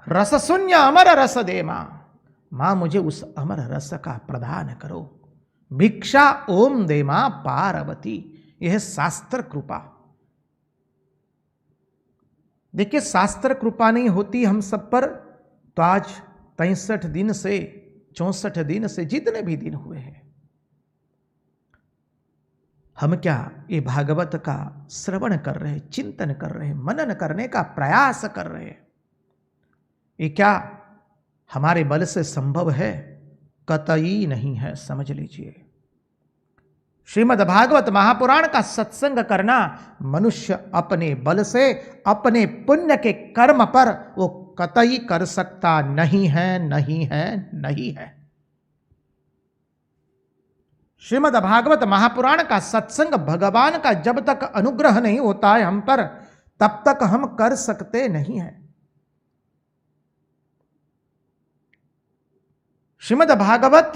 रस शून्य अमर रस दे मां। मां मुझे उस अमर रस का प्रदान करो। भिक्षा ओम दे मां पार्वती। यह शास्त्र कृपा। देखिए, शास्त्र कृपा नहीं होती हम सब पर तो आज 63 दिन से 64 दिन से जितने भी दिन हुए हैं, हम क्या ये भागवत का श्रवण कर रहे, चिंतन कर रहे, मनन करने का प्रयास कर रहे हैं, ये क्या हमारे बल से संभव है? कतई नहीं है, समझ लीजिए। श्रीमद् भागवत महापुराण का सत्संग करना मनुष्य अपने बल से, अपने पुण्य के कर्म पर वो कतई कर सकता नहीं है, नहीं है, नहीं है। श्रीमद् भागवत महापुराण का सत्संग भगवान का जब तक अनुग्रह नहीं होता है हम पर, तब तक हम कर सकते नहीं हैं। श्रीमद् भागवत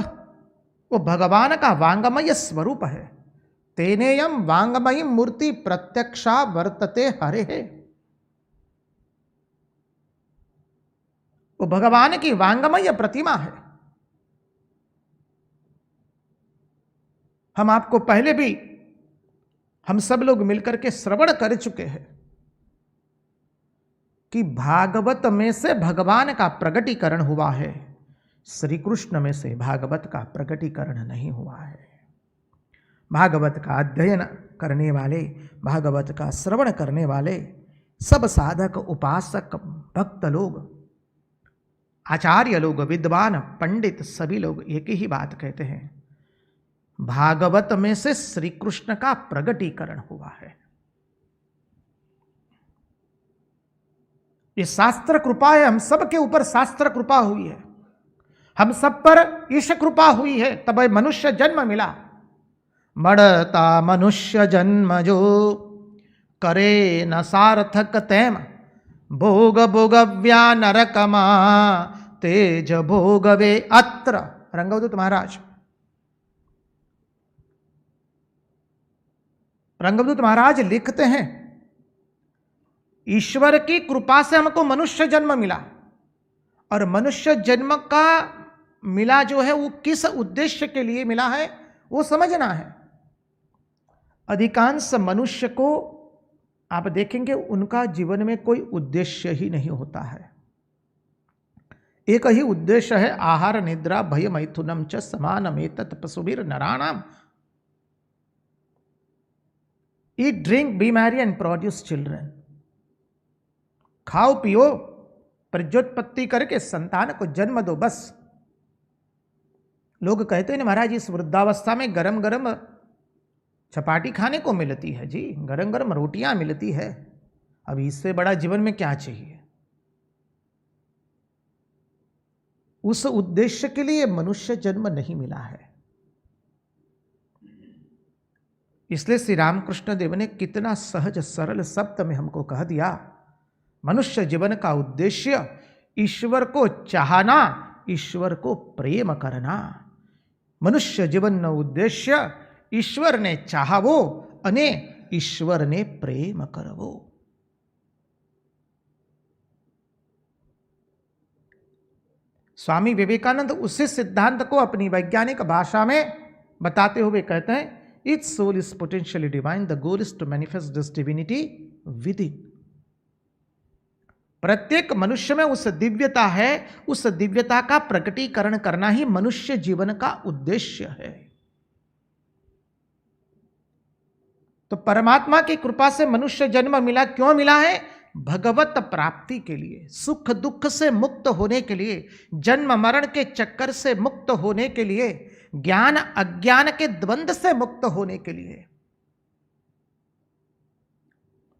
वो भगवान का वांगमय स्वरूप है। तेनेयम वांगमयी मूर्ति प्रत्यक्षा वर्तते हरे है। वो भगवान की वांगमय प्रतिमा है। हम आपको पहले भी, हम सब लोग मिलकर के श्रवण कर चुके हैं कि भागवत में से भगवान का प्रगटीकरण हुआ है, श्री कृष्ण में से भागवत का प्रगटीकरण नहीं हुआ है। भागवत का अध्ययन करने वाले, भागवत का श्रवण करने वाले सब साधक, उपासक, भक्त लोग, आचार्य लोग, विद्वान, पंडित, सभी लोग एक ही बात कहते हैं, भागवत में से श्री कृष्ण का प्रगटीकरण हुआ है। ये शास्त्र कृपा है। हम सब के ऊपर शास्त्र कृपा हुई है, हम सब पर ईश कृपा हुई है, तब मनुष्य जन्म मिला। मड़ता मनुष्य जन्म जो करे न सार्थक तैम, भोग भोगव्या नरकमा तेज भोगवे अत्र। रंगवदूत महाराज, रंगवदूत महाराज लिखते हैं, ईश्वर की कृपा से हमको मनुष्य जन्म मिला, और मनुष्य जन्म का मिला जो है वो किस उद्देश्य के लिए मिला है वो समझना है। अधिकांश मनुष्य को आप देखेंगे उनका जीवन में कोई उद्देश्य ही नहीं होता है। एक ही उद्देश्य है, आहार निद्रा भय मैथुनम च समानमेतत् पशुभिर नराणाम। Eat drink be merry and produce children. खाओ पियो, प्रजोत्पत्ति करके संतान को जन्म दो, बस। लोग कहते हैं महाराज इस वृद्धावस्था में गरम गरम चपाटी खाने को मिलती है, जी गरम गरम रोटियां मिलती है, अब इससे बड़ा जीवन में क्या चाहिए? उस उद्देश्य के लिए मनुष्य जन्म नहीं मिला है। इसलिए श्री रामकृष्ण देव ने कितना सहज सरल शब्द में हमको कह दिया, मनुष्य जीवन का उद्देश्य ईश्वर को चाहना, ईश्वर को प्रेम करना। मनुष्य जीवनનો ઉદ્દેશ્ય ઈશ્વરને ચાહવો અને ઈશ્વરને પ્રેમ કરવો। स्वामी विवेकानंद उसी सिद्धांत को अपनी वैज्ञानिक भाषा में बताते हुए कहते हैं, each soul is potentially divine, the goal is to manifest this divinity within. प्रत्येक मनुष्य में उस दिव्यता है, उस दिव्यता का प्रकटीकरण करना ही मनुष्य जीवन का उद्देश्य है। तो परमात्मा की कृपा से मनुष्य जन्म मिला, क्यों मिला है? भगवत प्राप्ति के लिए, सुख दुख से मुक्त होने के लिए, जन्म मरण के चक्कर से मुक्त होने के लिए, ज्ञान अज्ञान के द्वंद्व से मुक्त होने के लिए,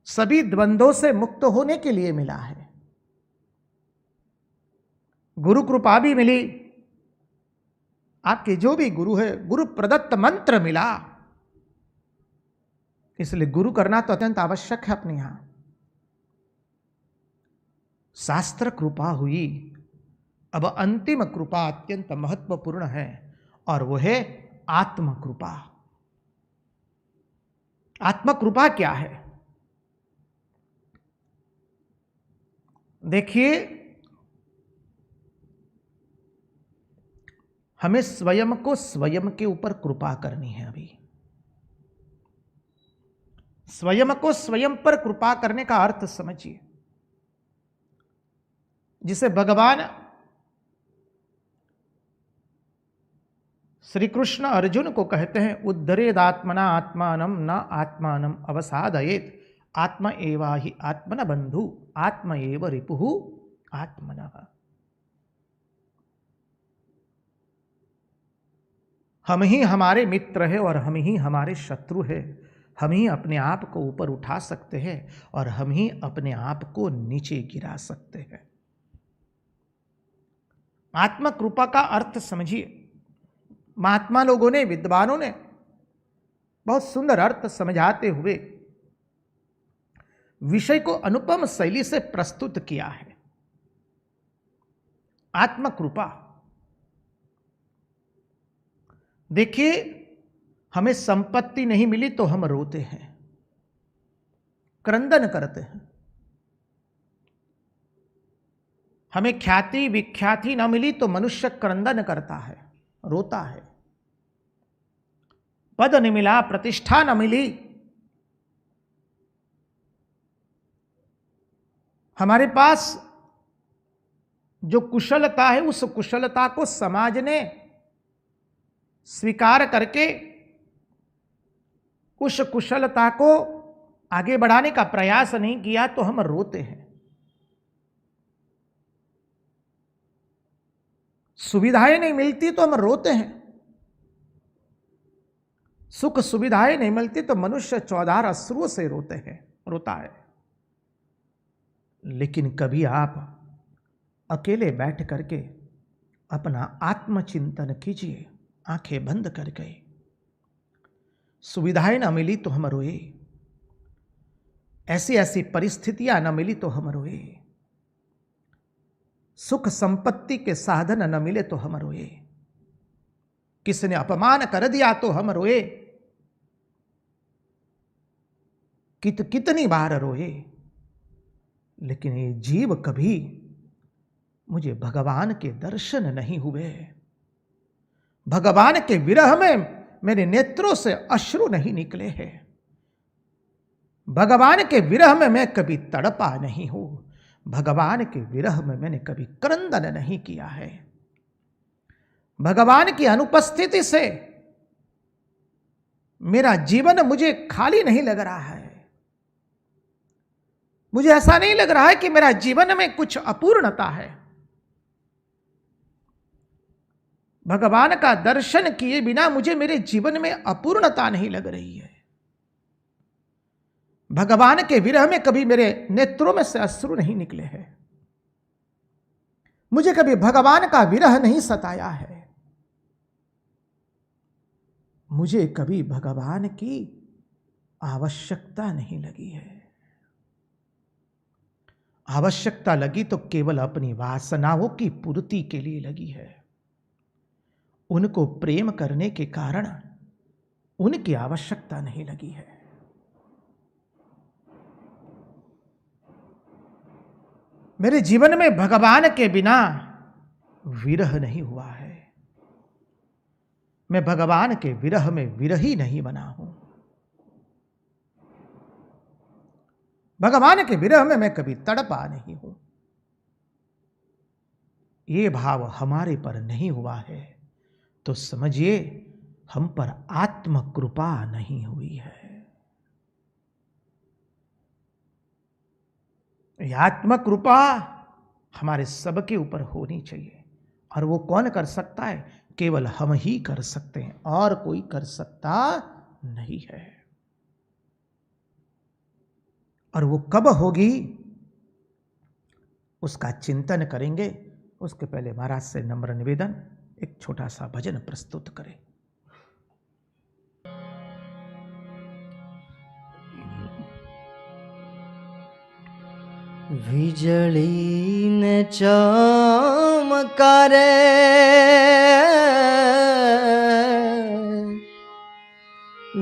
सभी द्वंद्वों से मुक्त होने के लिए मिला है। गुरु कृपा भी मिली, आपके जो भी गुरु है, गुरु प्रदत्त मंत्र मिला, इसलिए गुरु करना तो अत्यंत आवश्यक है अपने यहां। शास्त्र कृपा हुई, अब अंतिम कृपा अत्यंत महत्वपूर्ण है और वो है आत्म कृपा। आत्म कृपा क्या है? देखिए, हमें स्वयं को स्वयं के ऊपर कृपा करनी है। अभी स्वयं को स्वयं पर कृपा करने का अर्थ समझिए। जिसे भगवान श्री कृष्ण अर्जुन को कहते हैं, उद्धरेदात्मना आत्मानम न आत्मानम अवसादयेत, आत्मा एवा ही आत्मन बंधु, आत्मा एव रिपुहु आत्मनः। हम ही हमारे मित्र है और हम ही हमारे शत्रु है। हम ही अपने आप को ऊपर उठा सकते हैं और हम ही अपने आप को नीचे गिरा सकते हैं। आत्म कृपा का अर्थ समझिए। महात्मा लोगों ने, विद्वानों ने बहुत सुंदर अर्थ समझाते हुए विषय को अनुपम शैली से प्रस्तुत किया है। आत्म कृपा, देखिए, हमें संपत्ति नहीं मिली तो हम रोते हैं, क्रंदन करते हैं। हमें ख्याति विख्याति न मिली तो मनुष्य क्रंदन करता है, रोता है। पद न मिला, प्रतिष्ठा न मिली, हमारे पास जो कुशलता है उस कुशलता को समाज ने स्वीकार करके उस कुशलता को आगे बढ़ाने का प्रयास नहीं किया तो हम रोते हैं। सुविधाएं नहीं मिलती तो हम रोते हैं। सुख सुविधाएं नहीं मिलती तो मनुष्य चौधार अश्रुओं से रोता है। लेकिन कभी आप अकेले बैठ करके अपना आत्मचिंतन कीजिए, आंखें बंद करके। सुविधाएं न मिली तो हम रोए, ऐसी ऐसी परिस्थितियां न मिली तो हम रोए, सुख संपत्ति के साधन न मिले तो हम रोए, किसने अपमान कर दिया तो हम रोए, कितनी बार रोए। लेकिन ये जीव कभी मुझे भगवान के दर्शन नहीं हुए, भगवान के विरह में मेरे नेत्रों से अश्रु नहीं निकले हैं, भगवान के विरह में मैं कभी तड़पा नहीं हूं, भगवान के विरह में मैंने कभी क्रंदन नहीं किया है। भगवान की अनुपस्थिति से मेरा जीवन मुझे खाली नहीं लग रहा है। मुझे ऐसा नहीं लग रहा है कि मेरा जीवन में कुछ अपूर्णता है। भगवान का दर्शन किए बिना मुझे मेरे जीवन में अपूर्णता नहीं लग रही है। भगवान के विरह में कभी मेरे नेत्रों में से अश्रु नहीं निकले हैं। मुझे कभी भगवान का विरह नहीं सताया है। मुझे कभी भगवान की आवश्यकता नहीं लगी है। आवश्यकता लगी तो केवल अपनी वासनाओं की पूर्ति के लिए लगी है। उनको प्रेम करने के कारण उनकी आवश्यकता नहीं लगी है। मेरे जीवन में भगवान के बिना विरह नहीं हुआ है। मैं भगवान के विरह में विरही नहीं बना हूं। भगवान के विरह में मैं कभी तड़पा नहीं हूं। ये भाव हमारे पर नहीं हुआ है तो समझिए हम पर आत्म कृपा नहीं हुई है। यह आत्म कृपा हमारे सबके ऊपर होनी चाहिए। और वो कौन कर सकता है? केवल हम ही कर सकते हैं, और कोई कर सकता नहीं है। और वो कब होगी उसका चिंतन करेंगे। उसके पहले महाराज से नम्र निवेदन, एक छोटा सा भजन प्रस्तुत करें। વીજળી ને ચમકારે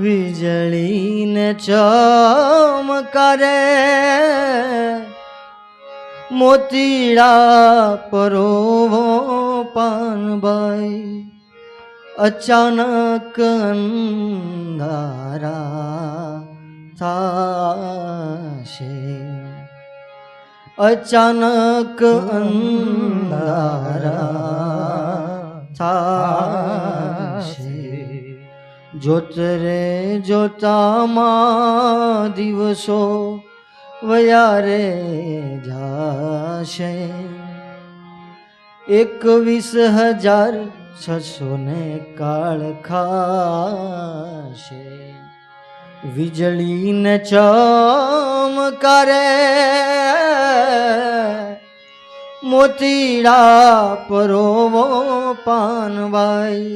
વીજળી ને ચમકારે મોતીડા પરોવો પાનભાઈ અચાનક અંધારા થાશે अचानक अंधारा थाशे जोतरे जोतामा दिवसो वयारे जाशे 21,600 ने काळ खाशे વીજળી ને ચમકારે મોતીડા પરોવો પાનભાઈ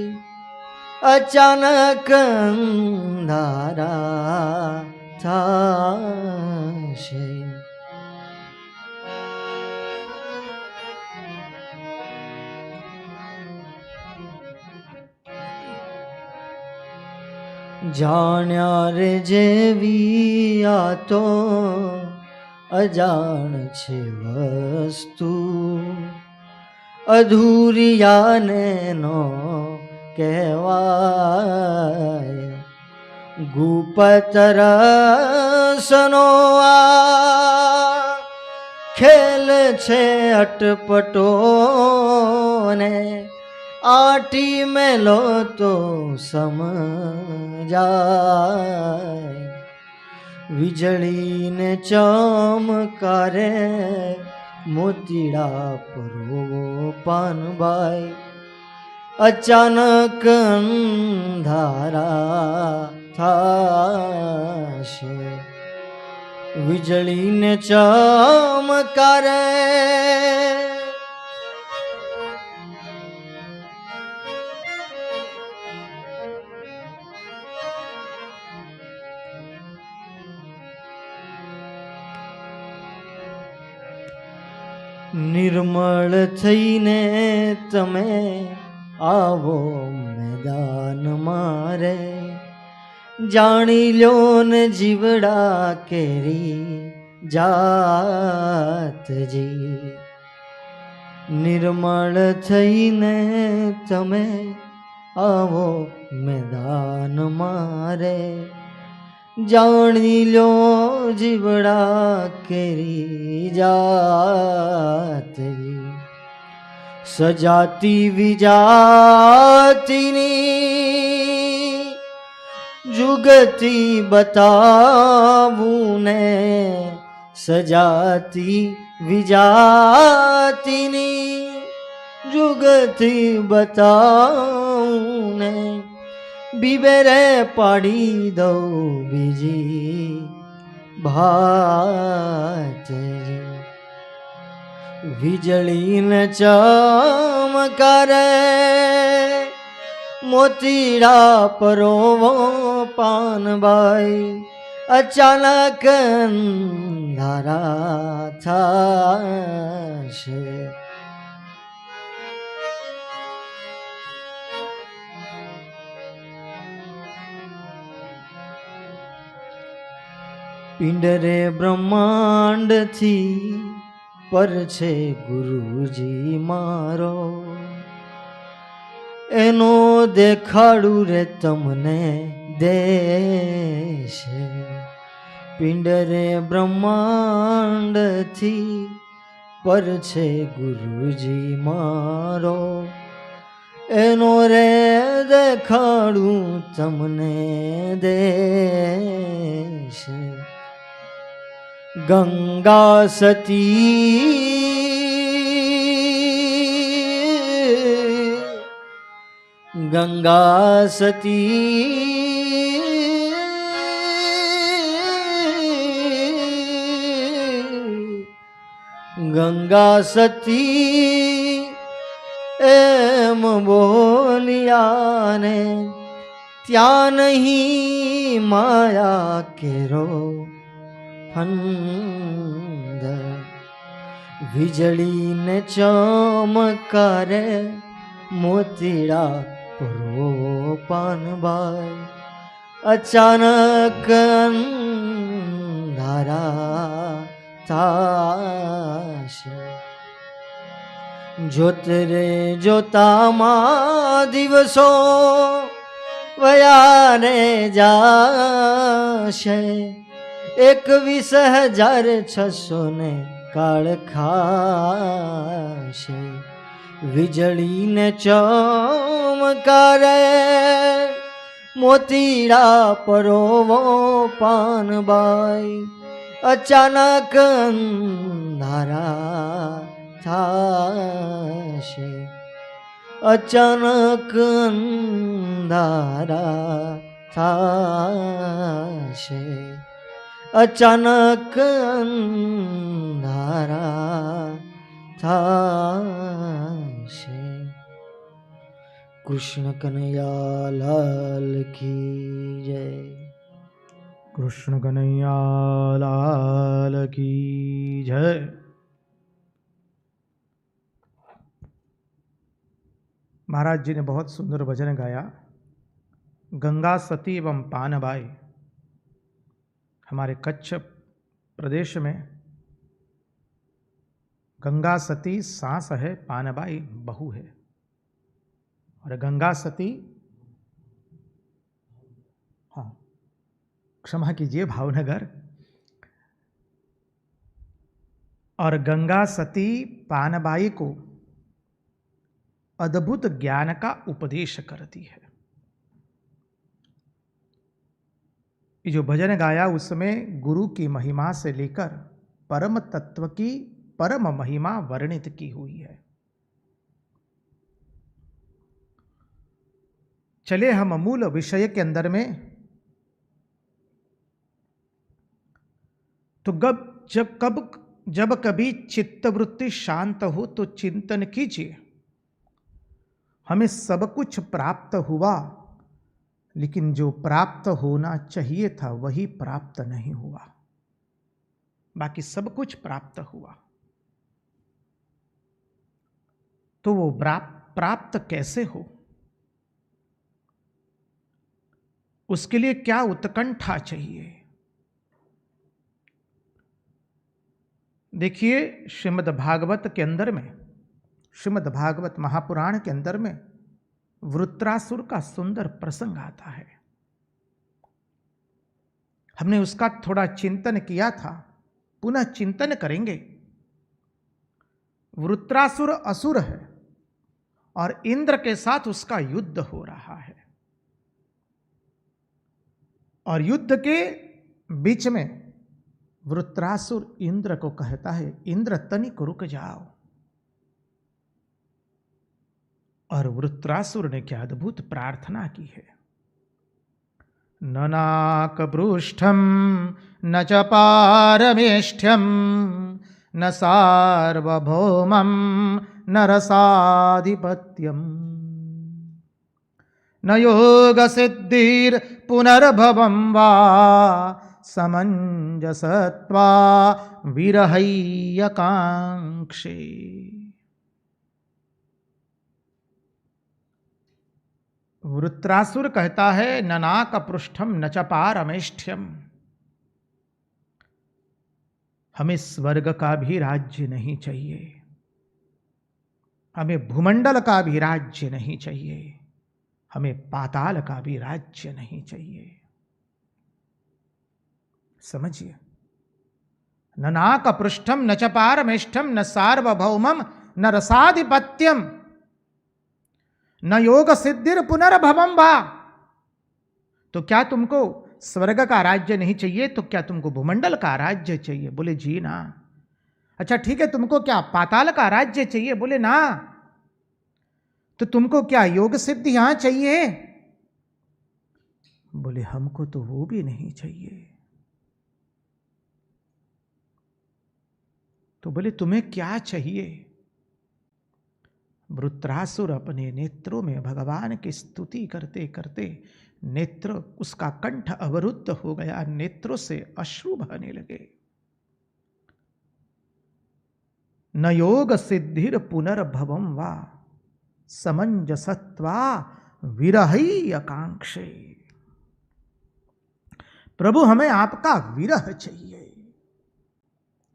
અચાનક અંધારા થાશે જાણ્યા રે જેવી આ તો અજાણ છે વસ્તુ અધૂરિયાને નો કહેવાય ગુપતરસનો આ ખેલ છે અટપટો ને आटी मेलो तो समजाय વીજળી ને ચમકારે મોતીડા પરોવો પાનભાઈ અચાનક અંધારા થાશે વીજળી ને ચમકારે निर्मल थईने तमे आवो मैदान मारे जानी लो न जीवड़ा केरी जात जी निर्मल थईने तमे आवो मैदान मारे जानी लो जीवड़ा केरी जात सजाती विजातिनी जुगती बतावूं ने सजाती विजातिनी जुगती बताऊं ने बीबेरे पाड़ी दो बीजी भात વીજળી ને ચમકારે મોતીડા પરોવો પાનભાઈ અચાનક અંધારા થશે. પિંડરે બ્રહ્માંડથી પર છે ગુરુજી મારો, એનો દેખાડું રે તમને દેશ. પિંડરે બ્રહ્માંડથી પર છે ગુરુજી મારો, એનો રે દેખાડું તમને દેશ. ગંગા સતી, ગંગા સતી, ગંગા સતી એમ બોલિયાને ત્યાં નહીં માયા કેરો ફંદ. વીજળીને ચમકારે મોતીડા પરો પાનબાઈ, અચાનક અંધારા થશે. જોતરે જોતામાં દિવસો વયાને જાશે, 21,600 કાળ ખાશે. વીજળીને ચમકારે મોતીડા પરોવો પાનબાઈ, અચાનક અંધારા થશે. અચાનક અંધારા થશે. અચાનક અંધારા થશે. કૃષ્ણ કનૈયા લાલ કી જય. कृष्ण कन्हैया लाल की जय. महाराज जी ने बहुत सुंदर भजन गाया. गंगा सती एवं पानबाई. हमारे कच्छ प्रदेश में गंगा सती सास है, पानबाई बहू है. और गंगा सती, हाँ क्षमा कीजिए भावनगर, और गंगा सती पानबाई को अद्भुत ज्ञान का उपदेश करती है. ये जो भजन गाया उसमें गुरु की महिमा से लेकर परम तत्व की परम महिमा वर्णित की हुई है. चले हम मूल विषय के अंदर में. तो जब कभी चित्तवृत्ति शांत हो तो चिंतन कीजिए. हमें सब कुछ प्राप्त हुआ, लेकिन जो प्राप्त होना चाहिए था वही प्राप्त नहीं हुआ. बाकी सब कुछ प्राप्त हुआ, तो वो प्राप्त कैसे हो, उसके लिए क्या उत्कंठा चाहिए. देखिए श्रीमद् भागवत के अंदर में, श्रीमद् भागवत महापुराण के अंदर में वृत्रासुर का सुंदर प्रसंग आता है. हमने उसका थोड़ा चिंतन किया था, पुनः चिंतन करेंगे. वृत्रासुर असुर है और इंद्र के साथ उसका युद्ध हो रहा है. और युद्ध के बीच में वृत्रासुर इंद्र को कहता है, इंद्र तनिक रुक जाओ. और वृत्रासुर ने क्या अद्भुत प्रार्थना की है. न नाकपृष्ठम न च पारमेष्ठ्यम न सार्वभौमम न रसाधिपत्यम न योग सिद्धिर पुनर्भवम वा समंजसत्वा विरहैयकांक्षे। वृत्रासुर कहता है न नाक पृष्ठम न च पारमेष्ठ्यम, हमें स्वर्ग का भी राज्य नहीं चाहिए, हमें भूमंडल का भी राज्य नहीं चाहिए, हमें पाताल का भी राज्य नहीं चाहिए। समझिए, न नाक पृष्ठम न च पारमेष्ठम न सार्वभौमम न रसाधिपत्यम न योग सिद्धिर पुनर्भवम वा। तो क्या तुमको स्वर्ग का राज्य नहीं चाहिए, तो क्या तुमको भूमंडल का राज्य चाहिए? बोले जी ना। अच्छा ठीक है, तुमको क्या पाताल का राज्य चाहिए? बोले ना। तो तुमको क्या योग सिद्धि यहां चाहिए? बोले हमको तो वो भी नहीं चाहिए। तो बोले तुम्हें क्या चाहिए? वृत्रासुर अपने नेत्रों में भगवान की स्तुति करते करते नेत्र, उसका कंठ अवरुद्ध हो गया, नेत्रों से अश्रु बहने लगे। न योग सिद्धिर पुनर्भवम वा समंजसत्वा विरही आकांक्षे। प्रभु हमें आपका विरह चाहिए।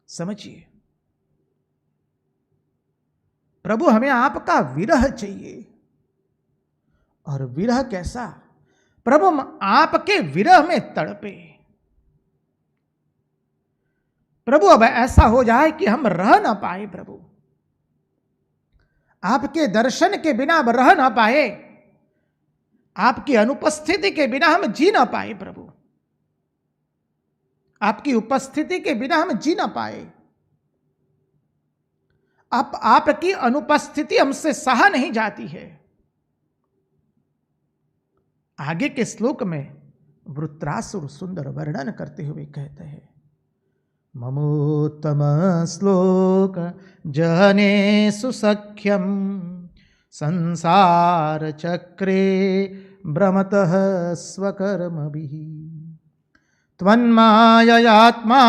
समझिए, प्रभु हमें आपका विरह चाहिए। और विरह कैसा? प्रभु हम आपके विरह में तड़पे। प्रभु अब ऐसा हो जाए कि हम रह ना पाए, प्रभु आपके दर्शन के बिना हम रह ना पाए, आपकी अनुपस्थिति के बिना हम जी ना पाए। प्रभु आपकी उपस्थिति के बिना हम जी ना पाए। आपकी अनुपस्थिति हमसे सहा नहीं जाती है। आगे के श्लोक में वृत्रासुर सुंदर वर्णन करते हुए कहते हैं, ममोत्तम श्लोक जहने सुसख्यम संसार चक्रे भ्रमतः स्वकर्मभिः त्वन्माययात्मा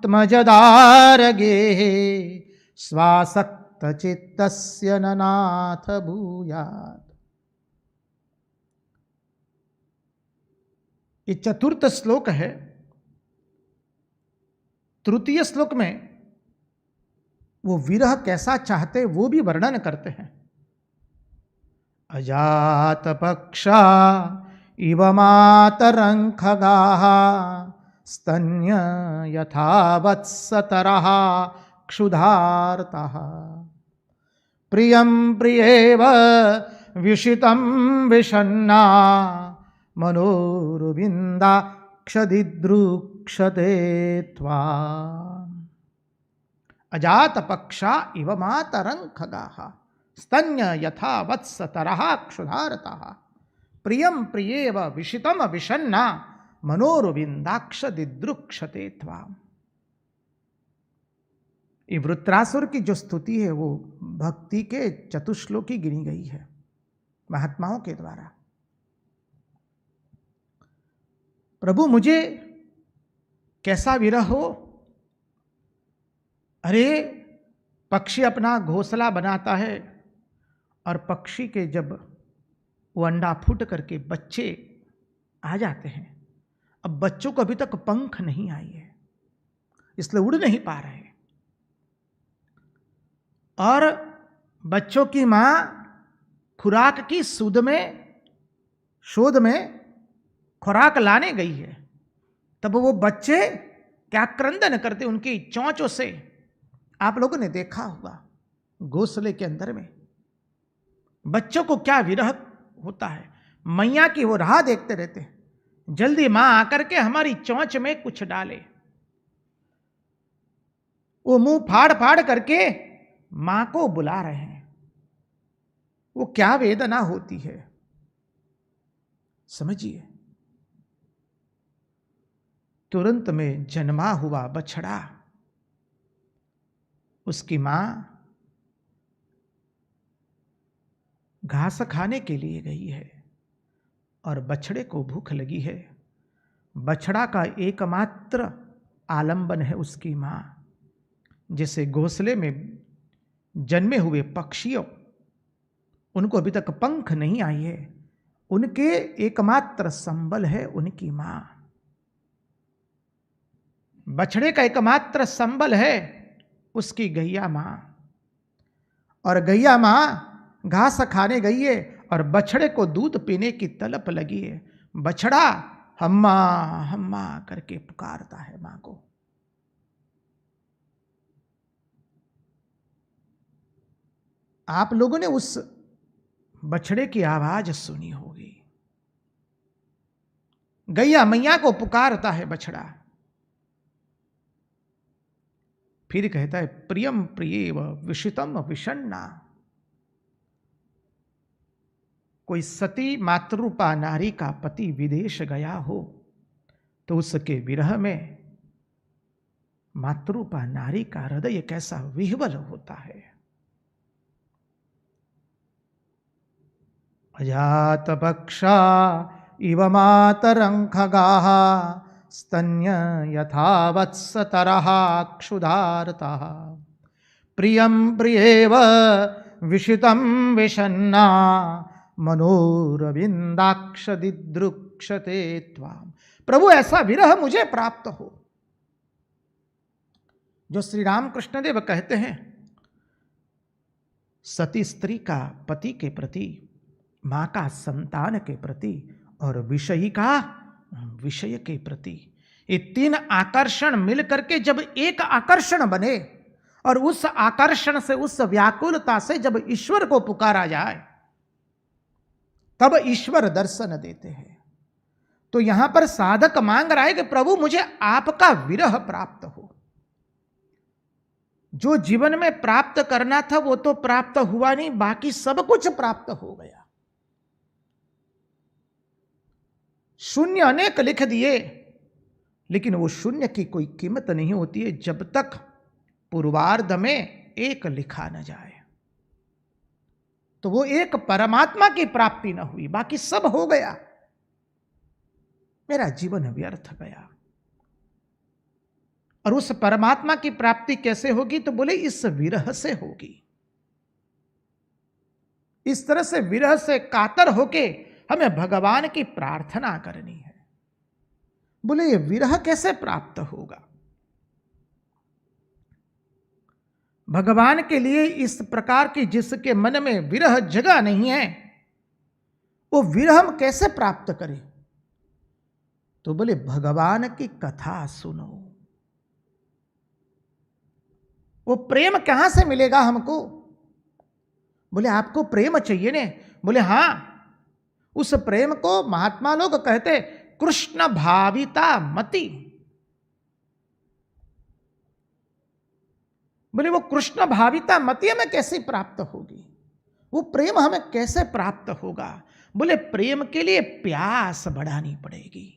त्मजदारगे स्वासक्त चित्तस्य न नाथ भूयात्। ये चतुर्थ श्लोक है। तृतीय श्लोक में वो विरह कैसा चाहते वो भी वर्णन करते हैं। अजात पक्षा इव मातरं खगाः स्तन्य यथा वत्सतरः क्षुधार्तः प्रियं प्रियेव विषितं विषन्ना मनोरुविन्दाक्षदिद्रुक्षते त्वाम्। अजात पक्षा इव मातरं खगाः स्तन्य यथा वत्सतरः क्षुधार्तः प्रियं प्रियेव विषितं विषन्ना मनोरुविन्दाक्षदिद्रुक्षते त्वाम्। ये वृत्रासुर की जो स्तुति है वो भक्ति के चतुश्लोकी गिनी गई है महात्माओं के द्वारा। प्रभु मुझे कैसा विरह हो। अरे पक्षी अपना घोंसला बनाता है और पक्षी के जब वो अंडा फूट करके बच्चे आ जाते हैं, अब बच्चों को अभी तक पंख नहीं आई है, इसलिए उड़ नहीं पा रहे। और बच्चों की मां खुराक की शोध में खुराक लाने गई है, तब वो बच्चे क्या क्रंदन करते उनकी चोंचों से। आप लोगों ने देखा होगा घोंसले के अंदर में बच्चों को क्या विरह होता है। मैया की वो राह देखते रहते हैं, जल्दी मां आकर के हमारी चोंच में कुछ डाले। वो मुंह फाड़ फाड़ करके मां को बुला रहे हैं। वो क्या वेदना होती है, समझिए। तुरंत में जन्मा हुआ बछड़ा, उसकी मां घास खाने के लिए गई है और बछड़े को भूख लगी है। बछड़ा का एकमात्र आलंबन है उसकी मां। जैसे घोंसले में जन्मे हुए पक्षियों, उनको अभी तक पंख नहीं आई है, उनके एकमात्र संबल है उनकी मां। बछड़े का एकमात्र संबल है उसकी गैया मां। और गैया मां घास खाने गई है और बछड़े को दूध पीने की तलब लगी है। बछड़ा हम्मा हम्मा करके पुकारता है मां को। आप लोगों ने उस बछड़े की आवाज सुनी होगी। गैया मैया को पुकारता है बछड़ा। फिर कहता है प्रियम प्रियेव विषितम विषण्णा। कोई सती मातृरूपा नारी का पति विदेश गया हो तो उसके विरह में मातृरूपा नारी का हृदय कैसा विह्वल होता है। अजात पक्षा इव मातरं खगाः स्तन्य यथा वत्सतरः क्षुधार्तः प्रियं प्रियेव विषितं विषण्णा मनोरविंदाक्ष दिदृक्षते त्वाम। प्रभु ऐसा विरह मुझे प्राप्त हो। जो श्री रामकृष्ण देव कहते हैं, सती स्त्री का पति के प्रति, मां का संतान के प्रति और विषयी का विषय के प्रति, ये तीन आकर्षण मिलकर के जब एक आकर्षण बने और उस आकर्षण से, उस व्याकुलता से जब ईश्वर को पुकारा जाए तब ईश्वर दर्शन देते हैं। तो यहां पर साधक मांग रहा है कि प्रभु मुझे आपका विरह प्राप्त हो। जो जीवन में प्राप्त करना था वो तो प्राप्त हुआ नहीं, बाकी सब कुछ प्राप्त हो गया। शून्य अनेक लिख दिए, लेकिन वो शून्य की कोई कीमत नहीं होती है जब तक पूर्वार्ध में एक लिखा न जाए। तो वो एक परमात्मा की प्राप्ति न हुई, बाकी सब हो गया, मेरा जीवन व्यर्थ गया। और उस परमात्मा की प्राप्ति कैसे होगी? तो बोले इस विरह से होगी। इस तरह से विरह से कातर होके हमें भगवान की प्रार्थना करनी है। बोले ये विरह कैसे प्राप्त होगा? भगवान के लिए इस प्रकार की जिसके मन में विरह जगह नहीं है, वो विरह हम कैसे प्राप्त करें? तो बोले भगवान की कथा सुनो। वो प्रेम कहां से मिलेगा हमको? बोले आपको प्रेम चाहिए ने? बोले हां, उस प्रेम को महात्मा लोग कहते कृष्ण भाविता मति। बोले वो कृष्ण भाविता मति हमें कैसे प्राप्त होगी? वो प्रेम हमें कैसे प्राप्त होगा? बोले प्रेम के लिए प्यास बढ़ानी पड़ेगी,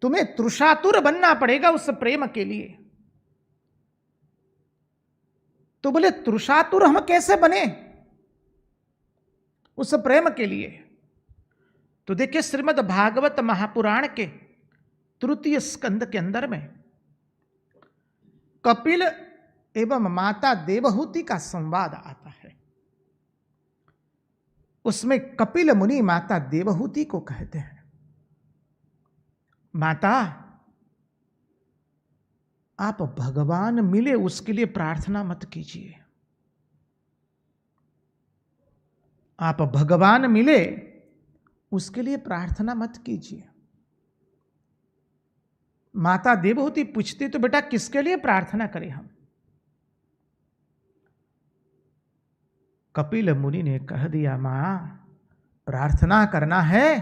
तुम्हें तृषातुर बनना पड़ेगा उस प्रेम के लिए। तो बोले तृषातुर हम कैसे बने उस प्रेम के लिए? तो देखिए श्रीमद् भागवत महापुराण के तृतीय स्कंद के अंदर में कपिल एवं माता देवहूति का संवाद आता है। उसमें कपिल मुनि माता देवहूति को कहते हैं, माता आप भगवान मिले उसके लिए प्रार्थना मत कीजिए। आप भगवान मिले उसके लिए प्रार्थना मत कीजिए। माता देवहूति पूछती तो बेटा किसके लिए प्रार्थना करें हम? कपिल मुनि ने कह दिया, मां प्रार्थना करना है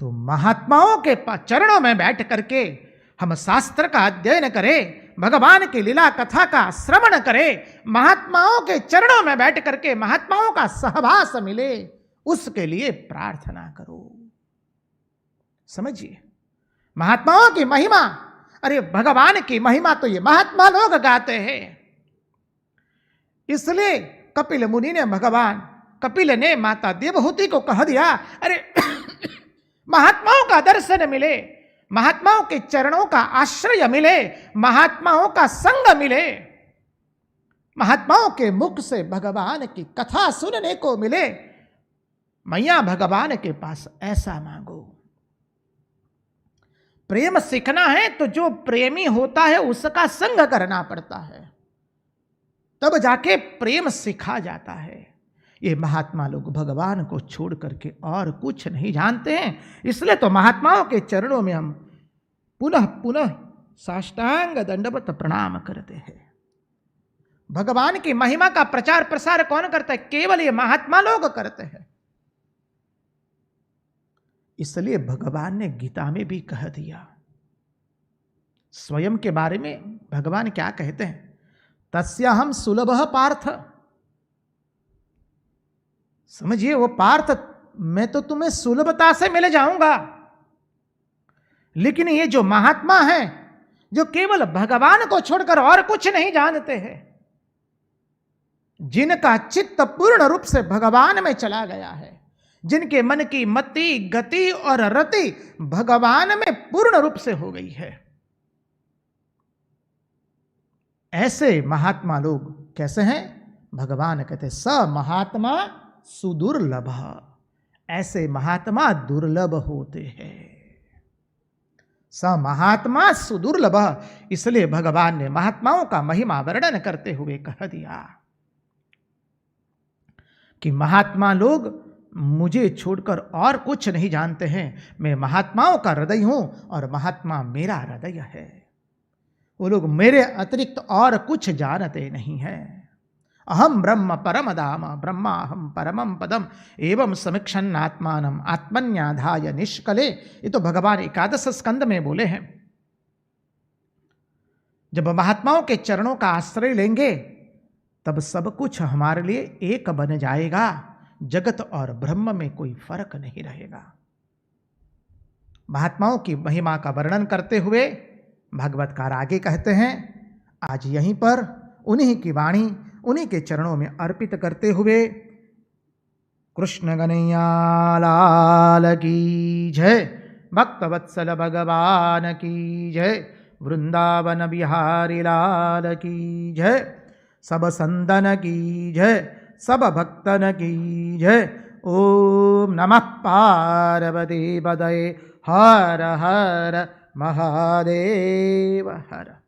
तो महात्माओं के चरणों में बैठ करके हम शास्त्र का अध्ययन करें, भगवान की लीला कथा का श्रवण करें, महात्माओं के चरणों में बैठ करके महात्माओं का सहवास मिले, उसके लिए प्रार्थना करो। समझिए महात्माओं की महिमा, अरे भगवान की महिमा तो ये महात्मा लोग गाते हैं। इसलिए कपिल मुनि ने कपिल ने माता देवहूति को कह दिया, अरे महात्माओं का दर्शन मिले, महात्माओं के चरणों का आश्रय मिले, महात्माओं का संग मिले, महात्माओं के मुख से भगवान की कथा सुनने को मिले, मैया भगवान के पास ऐसा मांगो। प्रेम सीखना है तो जो प्रेमी होता है उसका संग करना पड़ता है, तब जाके प्रेम सीखा जाता है। ये महात्मा लोग भगवान को छोड़ करके और कुछ नहीं जानते हैं, इसलिए तो महात्माओं के चरणों में हम पुनः पुनः साष्टांग दंडवत प्रणाम करते हैं। भगवान की महिमा का प्रचार प्रसार कौन करता है? केवल ये महात्मा लोग करते हैं। इसलिए भगवान ने गीता में भी कह दिया, स्वयं के बारे में भगवान क्या कहते हैं? तस्याहम सुलभः पार्थ। समझिए, वो पार्थ, मैं तो तुम्हें सुलभता से मिल जाऊंगा, लेकिन ये जो महात्मा हैं, जो केवल भगवान को छोड़कर और कुछ नहीं जानते हैं, जिनका चित्त पूर्ण रूप से भगवान में चला गया है, जिनके मन की मति गति और रति भगवान में पूर्ण रूप से हो गई है, ऐसे महात्मा लोग कैसे हैं? भगवान कहते स महात्मा सुदुर्लभ। ऐसे महात्मा दुर्लभ होते हैं। स महात्मा सुदुर्लभ। इसलिए भगवान ने महात्माओं का महिमा वर्णन करते हुए कह दिया कि महात्मा लोग मुझे छोड़कर और कुछ नहीं जानते हैं। मैं महात्माओं का हृदय हूं और महात्मा मेरा हृदय है। वो लोग मेरे अतिरिक्त और कुछ जानते नहीं हैं। अहम ब्रह्म परम धाम ब्रह्माहम परमं पदम एवं समीक्षण आत्मानम आत्मन्याधाय निष्कले। ये तो भगवान एकादश स्कंद में बोले हैं। जब महात्माओं के चरणों का आश्रय लेंगे तब सब कुछ हमारे लिए एक बन जाएगा। जगत और ब्रह्म में कोई फर्क नहीं रहेगा। महात्माओं की महिमा का वर्णन करते हुए भागवतकार आगे कहते हैं, आज यहीं पर उन्हीं की वाणी उन्हीं के चरणों में अर्पित करते हुए कृष्ण कन्हैया लाल की जय, भक्तवत्सल भगवान की जय, वृंदावन बिहारी लाल की जय, सब संतन की जय, सब भक्तन की जय। ओम नमः पार्वती पतये हर हर महादेव हर।